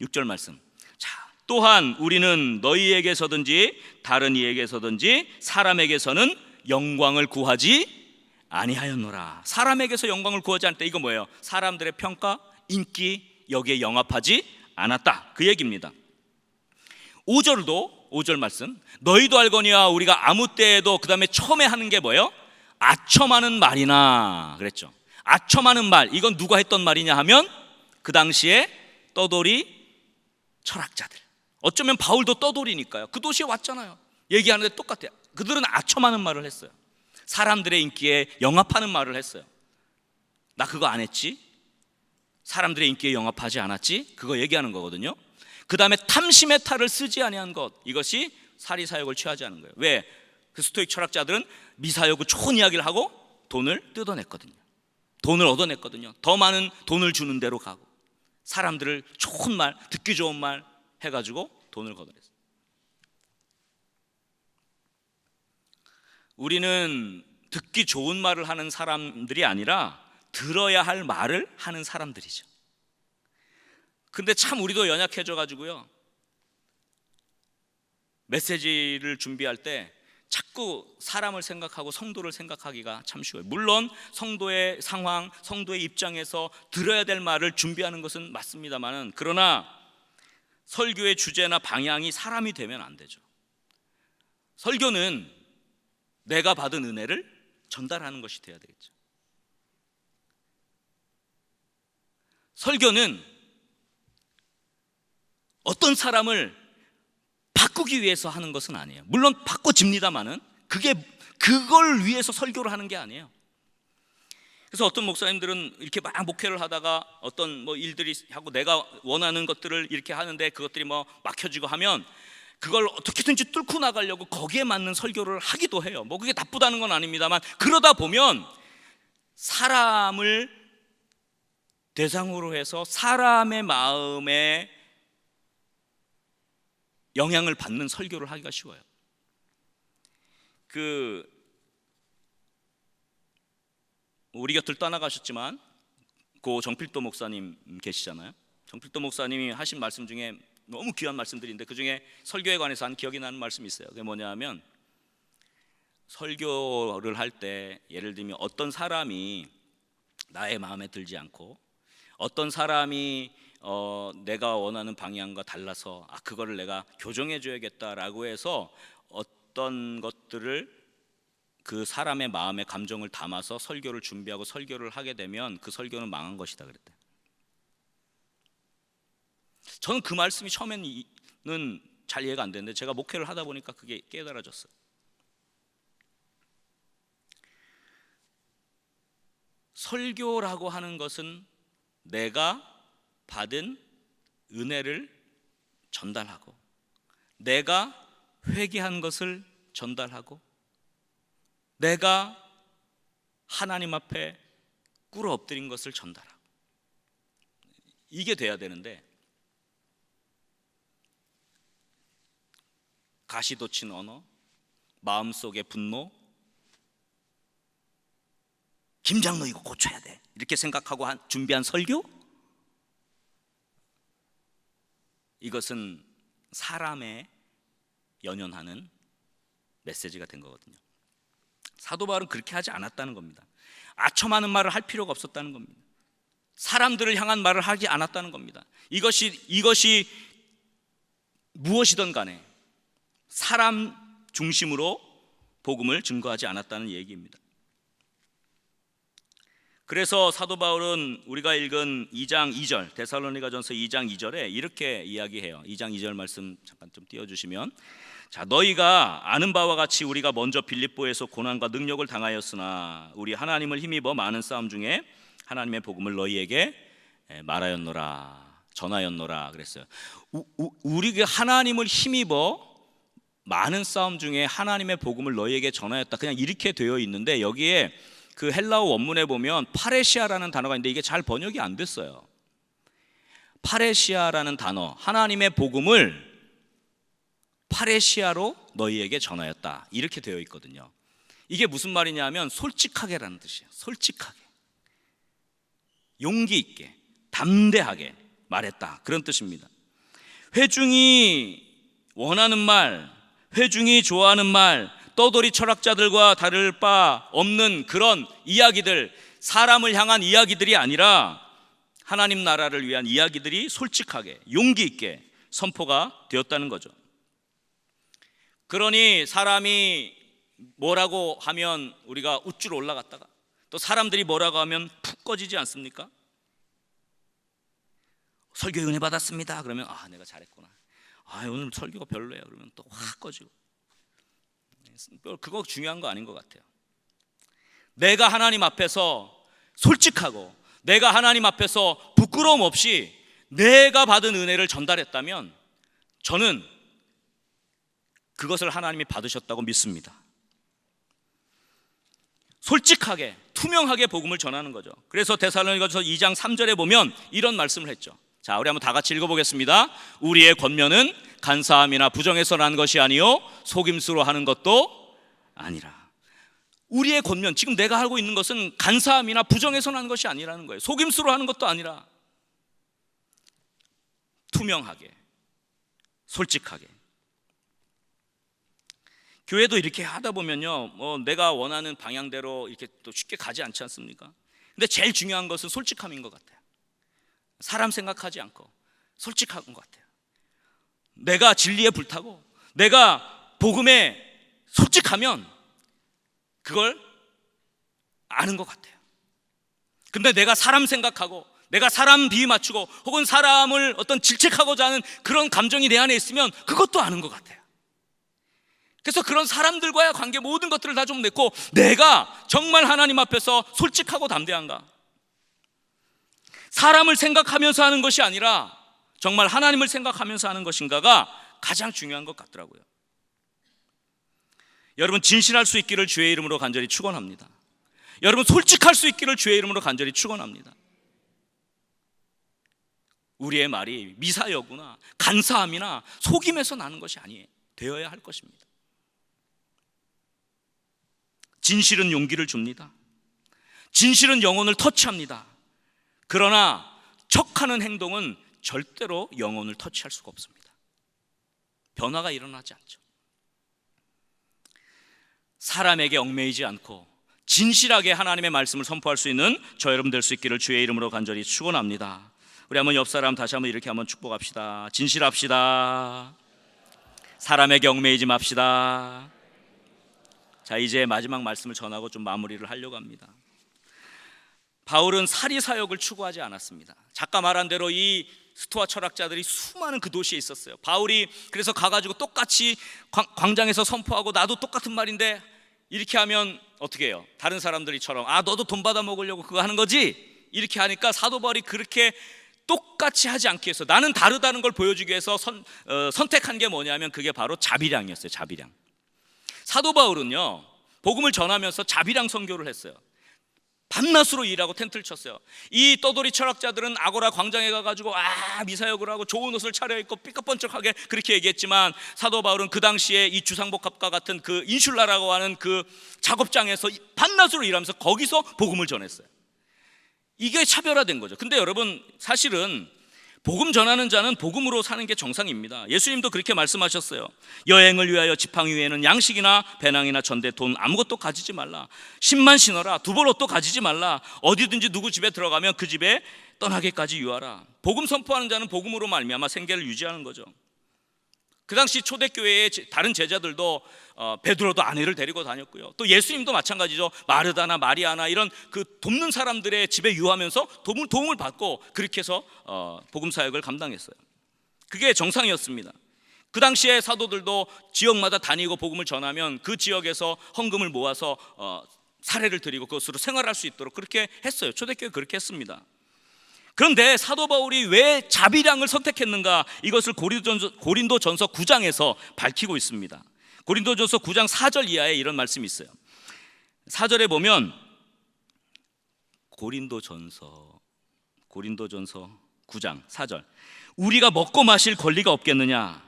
6절 말씀. 자, 또한 우리는 너희에게서든지 다른 이에게서든지 사람에게서는 영광을 구하지 아니하였노라. 사람에게서 영광을 구하지 않을 때, 이거 뭐예요? 사람들의 평가, 인기, 여기에 영합하지 않았다, 그 얘기입니다. 5절 말씀. 너희도 알거니와 우리가 아무 때에도, 그 다음에 처음에 하는 게 뭐예요? 아첨하는 말이나 그랬죠. 아첨하는 말, 이건 누가 했던 말이냐 하면 그 당시에 떠돌이 철학자들. 어쩌면 바울도 떠돌이니까요. 그 도시에 왔잖아요. 얘기하는데 똑같아요. 그들은 아첨하는 말을 했어요. 사람들의 인기에 영합하는 말을 했어요. 나 그거 안 했지? 사람들의 인기에 영합하지 않았지? 그거 얘기하는 거거든요. 그 다음에 탐심의 탈을 쓰지 아니한 것, 이것이 사리사욕을 취하지 않은 거예요. 왜? 그 스토익 철학자들은 미사여구 좋은 이야기를 하고 돈을 뜯어냈거든요. 돈을 얻어냈거든요. 더 많은 돈을 주는 대로 가고 사람들을 좋은 말, 듣기 좋은 말 해가지고 돈을 걷어냈어요. 우리는 듣기 좋은 말을 하는 사람들이 아니라 들어야 할 말을 하는 사람들이죠. 근데 참 우리도 연약해져 가지고요, 메시지를 준비할 때 자꾸 사람을 생각하고 성도를 생각하기가 참 쉬워요. 물론 성도의 상황, 성도의 입장에서 들어야 될 말을 준비하는 것은 맞습니다만은, 그러나 설교의 주제나 방향이 사람이 되면 안 되죠. 설교는 내가 받은 은혜를 전달하는 것이 돼야 되겠죠. 설교는 어떤 사람을 바꾸기 위해서 하는 것은 아니에요. 물론 바꿔집니다만은 그걸 위해서 설교를 하는 게 아니에요. 그래서 어떤 목사님들은 이렇게 막 목회를 하다가 어떤 뭐 일들이 하고 내가 원하는 것들을 이렇게 하는데 그것들이 뭐 막혀지고 하면 그걸 어떻게든지 뚫고 나가려고 거기에 맞는 설교를 하기도 해요. 뭐 그게 나쁘다는 건 아닙니다만, 그러다 보면 사람을 대상으로 해서 사람의 마음에 영향을 받는 설교를 하기가 쉬워요. 우리 곁을 떠나가셨지만 고 정필도 목사님 계시잖아요. 정필도 목사님이 하신 말씀 중에 너무 귀한 말씀들인데 그 중에 설교에 관해서 한 기억이 나는 말씀이 있어요. 그게 뭐냐면, 설교를 할 때 예를 들면 어떤 사람이 나의 마음에 들지 않고 어떤 사람이 내가 원하는 방향과 달라서 그거를 내가 교정해 줘야겠다라고 해서 어떤 것들을 그 사람의 마음의 감정을 담아서 설교를 준비하고 설교를 하게 되면 그 설교는 망한 것이다 그랬대요. 저는 그 말씀이 처음에는 잘 이해가 안 되는데 제가 목회를 하다 보니까 그게 깨달아졌어요. 설교라고 하는 것은 내가 받은 은혜를 전달하고 내가 회개한 것을 전달하고 내가 하나님 앞에 꿇어 엎드린 것을 전달하고, 이게 돼야 되는데 가시돋친 언어, 마음속의 분노, 김장로 이거 고쳐야 돼 이렇게 생각하고 준비한 설교, 이것은 사람에 연연하는 메시지가 된 거거든요. 사도 바울은 그렇게 하지 않았다는 겁니다. 아첨하는 말을 할 필요가 없었다는 겁니다. 사람들을 향한 말을 하지 않았다는 겁니다. 이것이 무엇이든 간에 사람 중심으로 복음을 증거하지 않았다는 얘기입니다. 그래서 사도 바울은 우리가 읽은 2장 2절, 데살로니가전서 2장 2절에 이렇게 이야기해요. 2장 2절 말씀 잠깐 좀 띄워주시면, 자, 너희가 아는 바와 같이 우리가 먼저 빌립보에서 고난과 능력을 당하였으나 우리 하나님을 힘입어 많은 싸움 중에 하나님의 복음을 너희에게 말하였노라, 전하였노라 그랬어요. 우리가 하나님을 힘입어 많은 싸움 중에 하나님의 복음을 너희에게 전하였다, 그냥 이렇게 되어 있는데 여기에 그 헬라어 원문에 보면 파레시아라는 단어가 있는데 이게 잘 번역이 안 됐어요. 파레시아라는 단어, 하나님의 복음을 파레시아로 너희에게 전하였다 이렇게 되어 있거든요. 이게 무슨 말이냐면 솔직하게라는 뜻이에요. 솔직하게, 용기 있게, 담대하게 말했다 그런 뜻입니다. 회중이 원하는 말, 회중이 좋아하는 말, 떠돌이 철학자들과 다를 바 없는 그런 이야기들, 사람을 향한 이야기들이 아니라 하나님 나라를 위한 이야기들이 솔직하게 용기 있게 선포가 되었다는 거죠. 그러니 사람이 뭐라고 하면 우리가 우쭐 올라갔다가 또 사람들이 뭐라고 하면 푹 꺼지지 않습니까? 설교 은혜 받았습니다 그러면 내가 잘했구나, 오늘 설교가 별로예요 그러면 또 확 꺼지고, 그거 중요한 거 아닌 것 같아요. 내가 하나님 앞에서 솔직하고 내가 하나님 앞에서 부끄러움 없이 내가 받은 은혜를 전달했다면 저는 그것을 하나님이 받으셨다고 믿습니다. 솔직하게 투명하게 복음을 전하는 거죠. 그래서 데살로니가전서 2장 3절에 보면 이런 말씀을 했죠. 자, 우리 한번 다 같이 읽어보겠습니다. 우리의 권면은 간사함이나 부정해서 난 것이 아니요 속임수로 하는 것도 아니라. 우리의 권면, 지금 내가 하고 있는 것은 간사함이나 부정해서 난 것이 아니라는 거예요. 속임수로 하는 것도 아니라 투명하게, 솔직하게. 교회도 이렇게 하다 보면요, 내가 원하는 방향대로 이렇게 또 쉽게 가지 않지 않습니까? 근데 제일 중요한 것은 솔직함인 것 같아요. 사람 생각하지 않고 솔직한 것 같아요. 내가 진리에 불타고 내가 복음에 솔직하면 그걸 아는 것 같아요. 근데 내가 사람 생각하고 내가 사람 비위 맞추고 혹은 사람을 어떤 질책하고자 하는 그런 감정이 내 안에 있으면 그것도 아는 것 같아요. 그래서 그런 사람들과의 관계 모든 것들을 다 좀 냈고, 내가 정말 하나님 앞에서 솔직하고 담대한가, 사람을 생각하면서 하는 것이 아니라 정말 하나님을 생각하면서 하는 것인가가 가장 중요한 것 같더라고요. 여러분, 진실할 수 있기를 주의 이름으로 간절히 축원합니다. 여러분, 솔직할 수 있기를 주의 이름으로 간절히 축원합니다. 우리의 말이 미사여구나 간사함이나 속임에서 나는 것이 아니에요. 되어야 할 것입니다. 진실은 용기를 줍니다. 진실은 영혼을 터치합니다. 그러나 척하는 행동은 절대로 영혼을 터치할 수가 없습니다. 변화가 일어나지 않죠. 사람에게 얽매이지 않고 진실하게 하나님의 말씀을 선포할 수 있는 저 여러분 될 수 있기를 주의 이름으로 간절히 축원합니다. 우리 한번 옆 사람 다시 한번 이렇게 한번 축복합시다. 진실합시다. 사람에게 얽매이지 맙시다. 자, 이제 마지막 말씀을 전하고 좀 마무리를 하려고 합니다. 바울은 사리 사역을 추구하지 않았습니다. 작가 말한 대로 이 스토아 철학자들이 수많은 그 도시에 있었어요. 바울이 그래서 가가지고 똑같이 광장에서 선포하고, 나도 똑같은 말인데 이렇게 하면 어떻게 해요? 다른 사람들이처럼 너도 돈 받아 먹으려고 그거 하는 거지? 이렇게 하니까 사도 바울이 그렇게 똑같이 하지 않기 위해서, 나는 다르다는 걸 보여주기 위해서 선택한 게 뭐냐면 그게 바로 자비량이었어요. 자비량. 사도 바울은요, 복음을 전하면서 자비량 선교를 했어요. 밤낮으로 일하고 텐트를 쳤어요. 이 떠돌이 철학자들은 아고라 광장에 가가지고 미사역을 하고 좋은 옷을 차려입고 삐까뻔쩍하게 그렇게 얘기했지만, 사도 바울은 그 당시에 이 주상복합과 같은 그 인슐라라고 하는 그 작업장에서 밤낮으로 일하면서 거기서 복음을 전했어요. 이게 차별화된 거죠. 근데 여러분, 사실은 복음 전하는 자는 복음으로 사는 게 정상입니다. 예수님도 그렇게 말씀하셨어요. 여행을 위하여 지팡이 위에는 양식이나 배낭이나 전대, 돈 아무것도 가지지 말라. 십만 신어라. 두벌 옷도 가지지 말라. 어디든지 누구 집에 들어가면 그 집에 떠나게까지 유하라. 복음 선포하는 자는 복음으로 말미암아 생계를 유지하는 거죠. 그 당시 초대교회의 다른 제자들도 베드로도 아내를 데리고 다녔고요. 또 예수님도 마찬가지죠. 마르다나 마리아나 이런 그 돕는 사람들의 집에 유하면서 도움을 받고 그렇게 해서 복음 사역을 감당했어요. 그게 정상이었습니다. 그 당시에 사도들도 지역마다 다니고 복음을 전하면 그 지역에서 헌금을 모아서 사례를 드리고 그것으로 생활할 수 있도록 그렇게 했어요. 초대교회 그렇게 했습니다. 그런데 사도 바울이 왜 자비량을 선택했는가, 이것을 고린도전서 9장에서 밝히고 있습니다. 고린도전서 9장 4절 이하에 이런 말씀이 있어요. 4절에 보면 고린도전서 9장 4절, 우리가 먹고 마실 권리가 없겠느냐?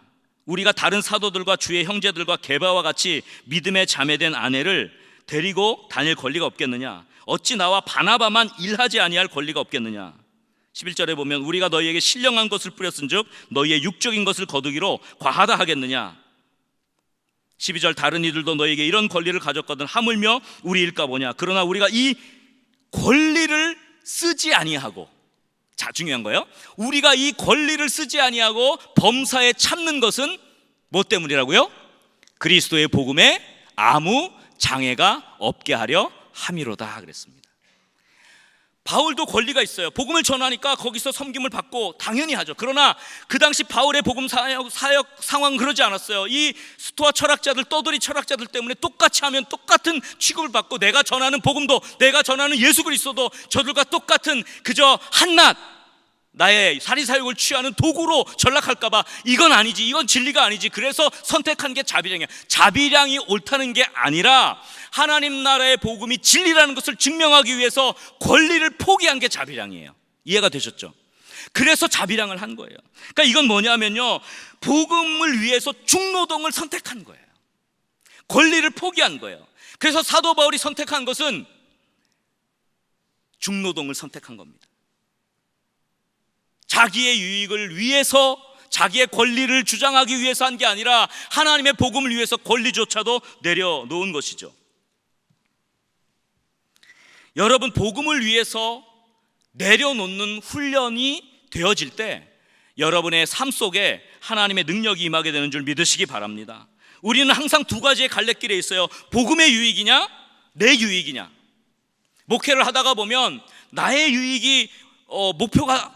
우리가 다른 사도들과 주의 형제들과 게바와 같이 믿음에 자매된 아내를 데리고 다닐 권리가 없겠느냐? 어찌 나와 바나바만 일하지 아니할 권리가 없겠느냐? 11절에 보면 우리가 너희에게 신령한 것을 뿌렸은즉 너희의 육적인 것을 거두기로 과하다 하겠느냐? 12절, 다른 이들도 너희에게 이런 권리를 가졌거든 하물며 우리 일까 보냐? 그러나 우리가 이 권리를 쓰지 아니하고, 자, 중요한 거예요. 우리가 이 권리를 쓰지 아니하고 범사에 참는 것은 뭐 때문이라고요? 그리스도의 복음에 아무 장애가 없게 하려 함이로다 그랬습니다. 바울도 권리가 있어요. 복음을 전하니까 거기서 섬김을 받고 당연히 하죠. 그러나 그 당시 바울의 복음 사역 상황은 그러지 않았어요. 이 스토아 철학자들, 떠돌이 철학자들 때문에 똑같이 하면 똑같은 취급을 받고, 내가 전하는 복음도, 내가 전하는 예수 그리스도도 저들과 똑같은 그저 한낱 나의 사리사욕을 취하는 도구로 전락할까 봐, 이건 아니지, 이건 진리가 아니지. 그래서 선택한 게 자비량이야. 자비량이 옳다는 게 아니라 하나님 나라의 복음이 진리라는 것을 증명하기 위해서 권리를 포기한 게 자비량이에요. 이해가 되셨죠? 그래서 자비량을 한 거예요. 그러니까 이건 뭐냐면요, 복음을 위해서 중노동을 선택한 거예요. 권리를 포기한 거예요. 그래서 사도 바울이 선택한 것은 중노동을 선택한 겁니다. 자기의 유익을 위해서, 자기의 권리를 주장하기 위해서 한 게 아니라 하나님의 복음을 위해서 권리조차도 내려놓은 것이죠. 여러분, 복음을 위해서 내려놓는 훈련이 되어질 때 여러분의 삶 속에 하나님의 능력이 임하게 되는 줄 믿으시기 바랍니다. 우리는 항상 두 가지의 갈래길에 있어요. 복음의 유익이냐, 내 유익이냐. 목회를 하다가 보면 나의 유익이 목표가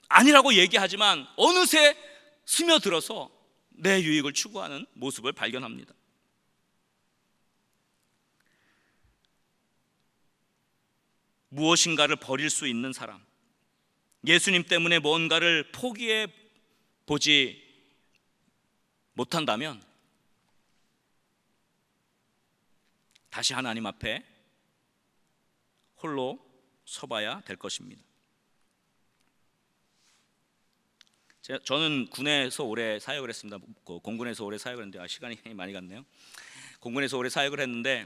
아니라고 얘기하지만 어느새 스며들어서 내 유익을 추구하는 모습을 발견합니다. 무엇인가를 버릴 수 있는 사람, 예수님 때문에 뭔가를 포기해 보지 못한다면 다시 하나님 앞에 홀로 서봐야 될 것입니다. 저는 군에서 오래 사역을 했습니다. 공군에서 오래 사역을 했는데 시간이 많이 갔네요. 공군에서 오래 사역을 했는데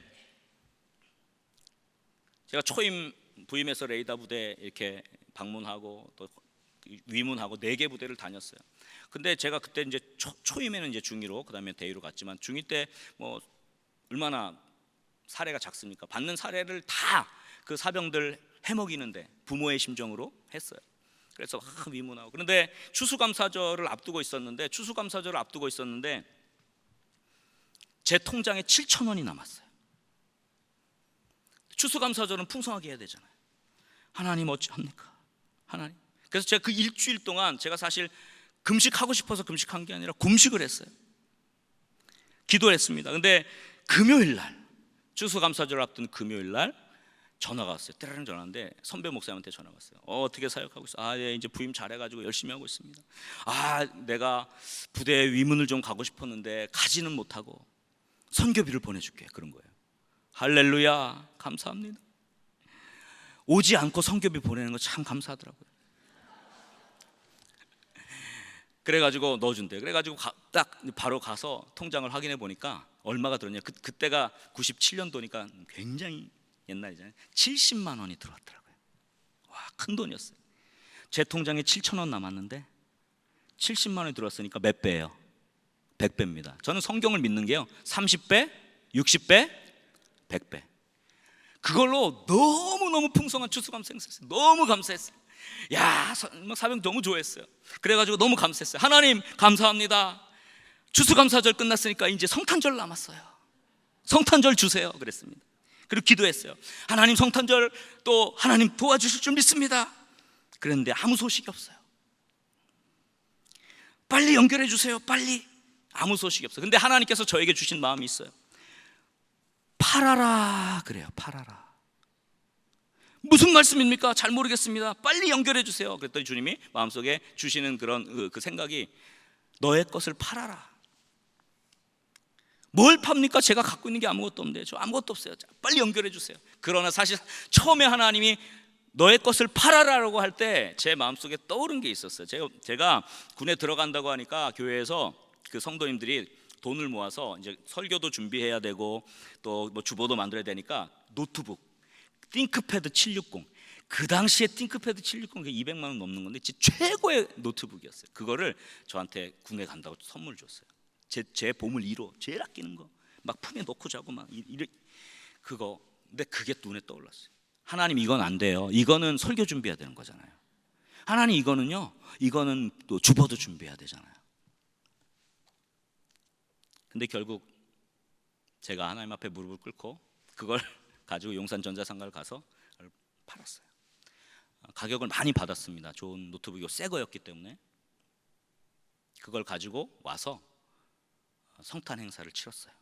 제가 초임 부임해서 레이더 부대 이렇게 방문하고 또 위문하고 4개 부대를 다녔어요. 근데 제가 그때 이제 초임에는 이제 중위로, 그다음에 대위로 갔지만 중위 때 뭐 얼마나 사례가 작습니까? 받는 사례를 다 그 사병들 해먹이는데 부모의 심정으로 했어요. 그래서 위문하고, 그런데 추수감사절을 앞두고 있었는데 제 통장에 7,000원이 남았어요. 추수감사절은 풍성하게 해야 되잖아요. 하나님 어찌합니까? 하나님. 그래서 제가 그 일주일 동안 제가 사실 금식하고 싶어서 금식한 게 아니라 금식을 했어요. 기도했습니다. 근데 금요일 날, 추수감사절 앞둔 금요일 날 전화가 왔어요. 때라는 전화인데 선배 목사님한테 전화가 왔어요. 어떻게 사역하고 있어? 예, 이제 부임 잘해가지고 열심히 하고 있습니다. 내가 부대에 위문을 좀 가고 싶었는데 가지는 못하고 선교비를 보내줄게. 그런 거예요. 할렐루야, 감사합니다. 오지 않고 선교비 보내는 거 참 감사하더라고요. 그래가지고 넣어준대. 그래가지고 딱 바로 가서 통장을 확인해 보니까 얼마가 들었냐. 그때가 97년도니까 굉장히 옛날이잖아요. 70만 원이 들어왔더라고요. 와, 큰 돈이었어요. 제 통장에 7,000원 남았는데 70만 원이 들어왔으니까 몇 배예요? 100배입니다. 저는 성경을 믿는 게요, 30배, 60배, 100배. 그걸로 너무너무 풍성한 추수감사 행사했어요. 너무 감사했어요. 야, 사병 너무 좋아했어요. 그래가지고 너무 감사했어요. 하나님 감사합니다. 추수감사절 끝났으니까 이제 성탄절 남았어요. 성탄절 주세요. 그랬습니다. 그리고 기도했어요. 하나님 성탄절 또 하나님 도와주실 줄 믿습니다. 그런데 아무 소식이 없어요. 빨리 연결해 주세요. 빨리. 아무 소식이 없어요. 근데 하나님께서 저에게 주신 마음이 있어요. 팔아라 그래요. 팔아라. 무슨 말씀입니까? 잘 모르겠습니다. 빨리 연결해 주세요. 그랬더니 주님이 마음속에 주시는 그런 그 생각이, 너의 것을 팔아라. 뭘 팝니까? 제가 갖고 있는 게 아무것도 없는데, 저 아무것도 없어요. 자, 빨리 연결해 주세요. 그러나 사실 처음에 하나님이 너의 것을 팔아라라고 할 때 제 마음속에 떠오른 게 있었어요. 제가 군에 들어간다고 하니까 교회에서 그 성도님들이 돈을 모아서 이제 설교도 준비해야 되고 또 뭐 주보도 만들어야 되니까 노트북, 띵크패드 760, 그 당시에 띵크패드 760 200만 원 넘는 건데 진짜 최고의 노트북이었어요. 그거를 저한테 군에 간다고 선물 줬어요. 제 보물 1호, 제일 아끼는 거, 막 품에 넣고 자고 막 그거. 근데 그게 눈에 떠올랐어요. 하나님, 이건 안 돼요. 이거는 설교 준비해야 되는 거잖아요. 하나님, 이거는 또 주보도 준비해야 되잖아요. 근데 결국 제가 하나님 앞에 무릎을 꿇고 그걸 가지고 용산 전자상가를 가서 팔았어요. 가격을 많이 받았습니다. 좋은 노트북이 새 거였기 때문에. 그걸 가지고 와서 성탄 행사를 치렀어요.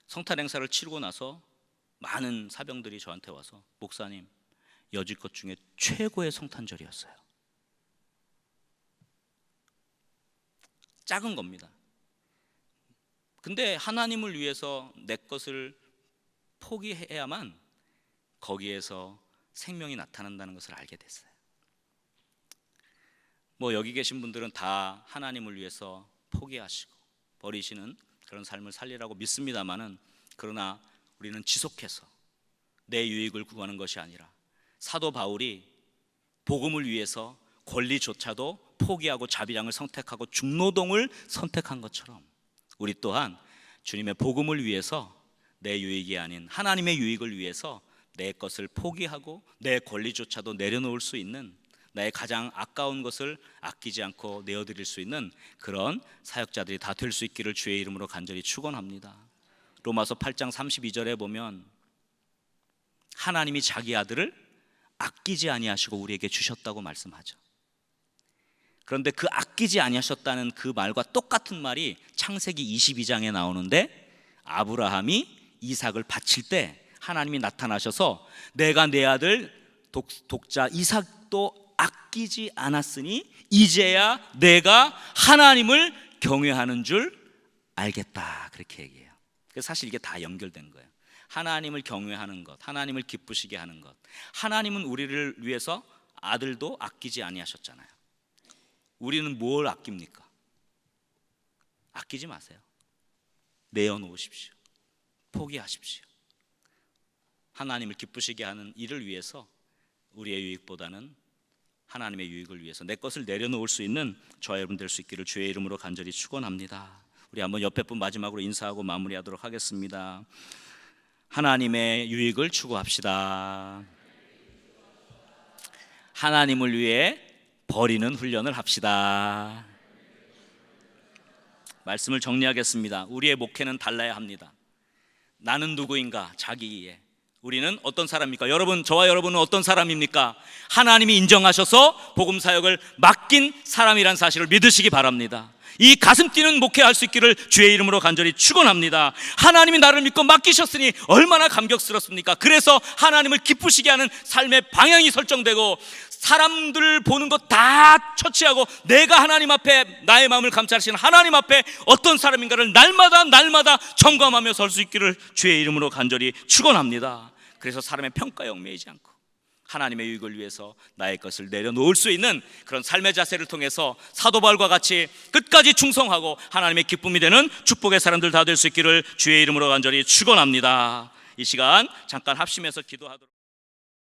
성탄 행사를 치르고 나서 많은 사병들이 저한테 와서, 목사님, 여지껏 중에 최고의 성탄절이었어요. 작은 겁니다. 근데 하나님을 위해서 내 것을 포기해야만 거기에서 생명이 나타난다는 것을 알게 됐어요. 뭐 여기 계신 분들은 다 하나님을 위해서 포기하시고 버리시는 그런 삶을 살리라고 믿습니다만은, 그러나 우리는 지속해서 내 유익을 구하는 것이 아니라 사도 바울이 복음을 위해서 권리조차도 포기하고 자비량을 선택하고 중노동을 선택한 것처럼, 우리 또한 주님의 복음을 위해서 내 유익이 아닌 하나님의 유익을 위해서 내 것을 포기하고 내 권리조차도 내려놓을 수 있는, 나의 가장 아까운 것을 아끼지 않고 내어드릴 수 있는 그런 사역자들이 다 될 수 있기를 주의 이름으로 간절히 축원합니다. 로마서 8장 32절에 보면 하나님이 자기 아들을 아끼지 아니하시고 우리에게 주셨다고 말씀하죠. 그런데 그 아끼지 아니하셨다는 그 말과 똑같은 말이 창세기 22장에 나오는데, 아브라함이 이삭을 바칠 때 하나님이 나타나셔서 내가 내 아들 독자 이삭도 아끼지 않았으니 이제야 내가 하나님을 경외하는 줄 알겠다, 그렇게 얘기해요. 그래서 사실 이게 다 연결된 거예요. 하나님을 경외하는 것, 하나님을 기쁘시게 하는 것. 하나님은 우리를 위해서 아들도 아끼지 아니하셨잖아요. 우리는 뭘 아낍니까? 아끼지 마세요. 내어놓으십시오. 포기하십시오. 하나님을 기쁘시게 하는 일을 위해서 우리의 유익보다는 하나님의 유익을 위해서 내 것을 내려놓을 수 있는 저와 여러분 될 수 있기를 주의 이름으로 간절히 축원합니다. 우리 한번 옆에 분 마지막으로 인사하고 마무리하도록 하겠습니다. 하나님의 유익을 추구합시다. 하나님을 위해 버리는 훈련을 합시다. 말씀을 정리하겠습니다. 우리의 목회는 달라야 합니다. 나는 누구인가? 자기 이해. 우리는 어떤 사람입니까? 여러분, 저와 여러분은 어떤 사람입니까? 하나님이 인정하셔서 복음 사역을 맡긴 사람이란 사실을 믿으시기 바랍니다. 이 가슴 뛰는 목회할 수 있기를 주의 이름으로 간절히 축원합니다. 하나님이 나를 믿고 맡기셨으니 얼마나 감격스럽습니까? 그래서 하나님을 기쁘시게 하는 삶의 방향이 설정되고, 사람들 보는 것 다 처치하고 내가 하나님 앞에 나의 마음을 감찰하시는 하나님 앞에 어떤 사람인가를 날마다 점검하며 설 수 있기를 주의 이름으로 간절히 축원합니다. 그래서 사람의 평가에 얽매이지 않고 하나님의 유익을 위해서 나의 것을 내려놓을 수 있는 그런 삶의 자세를 통해서 사도 바울과 같이 끝까지 충성하고 하나님의 기쁨이 되는 축복의 사람들 다 될 수 있기를 주의 이름으로 간절히 축원합니다. 이 시간 잠깐 합심해서 기도하도록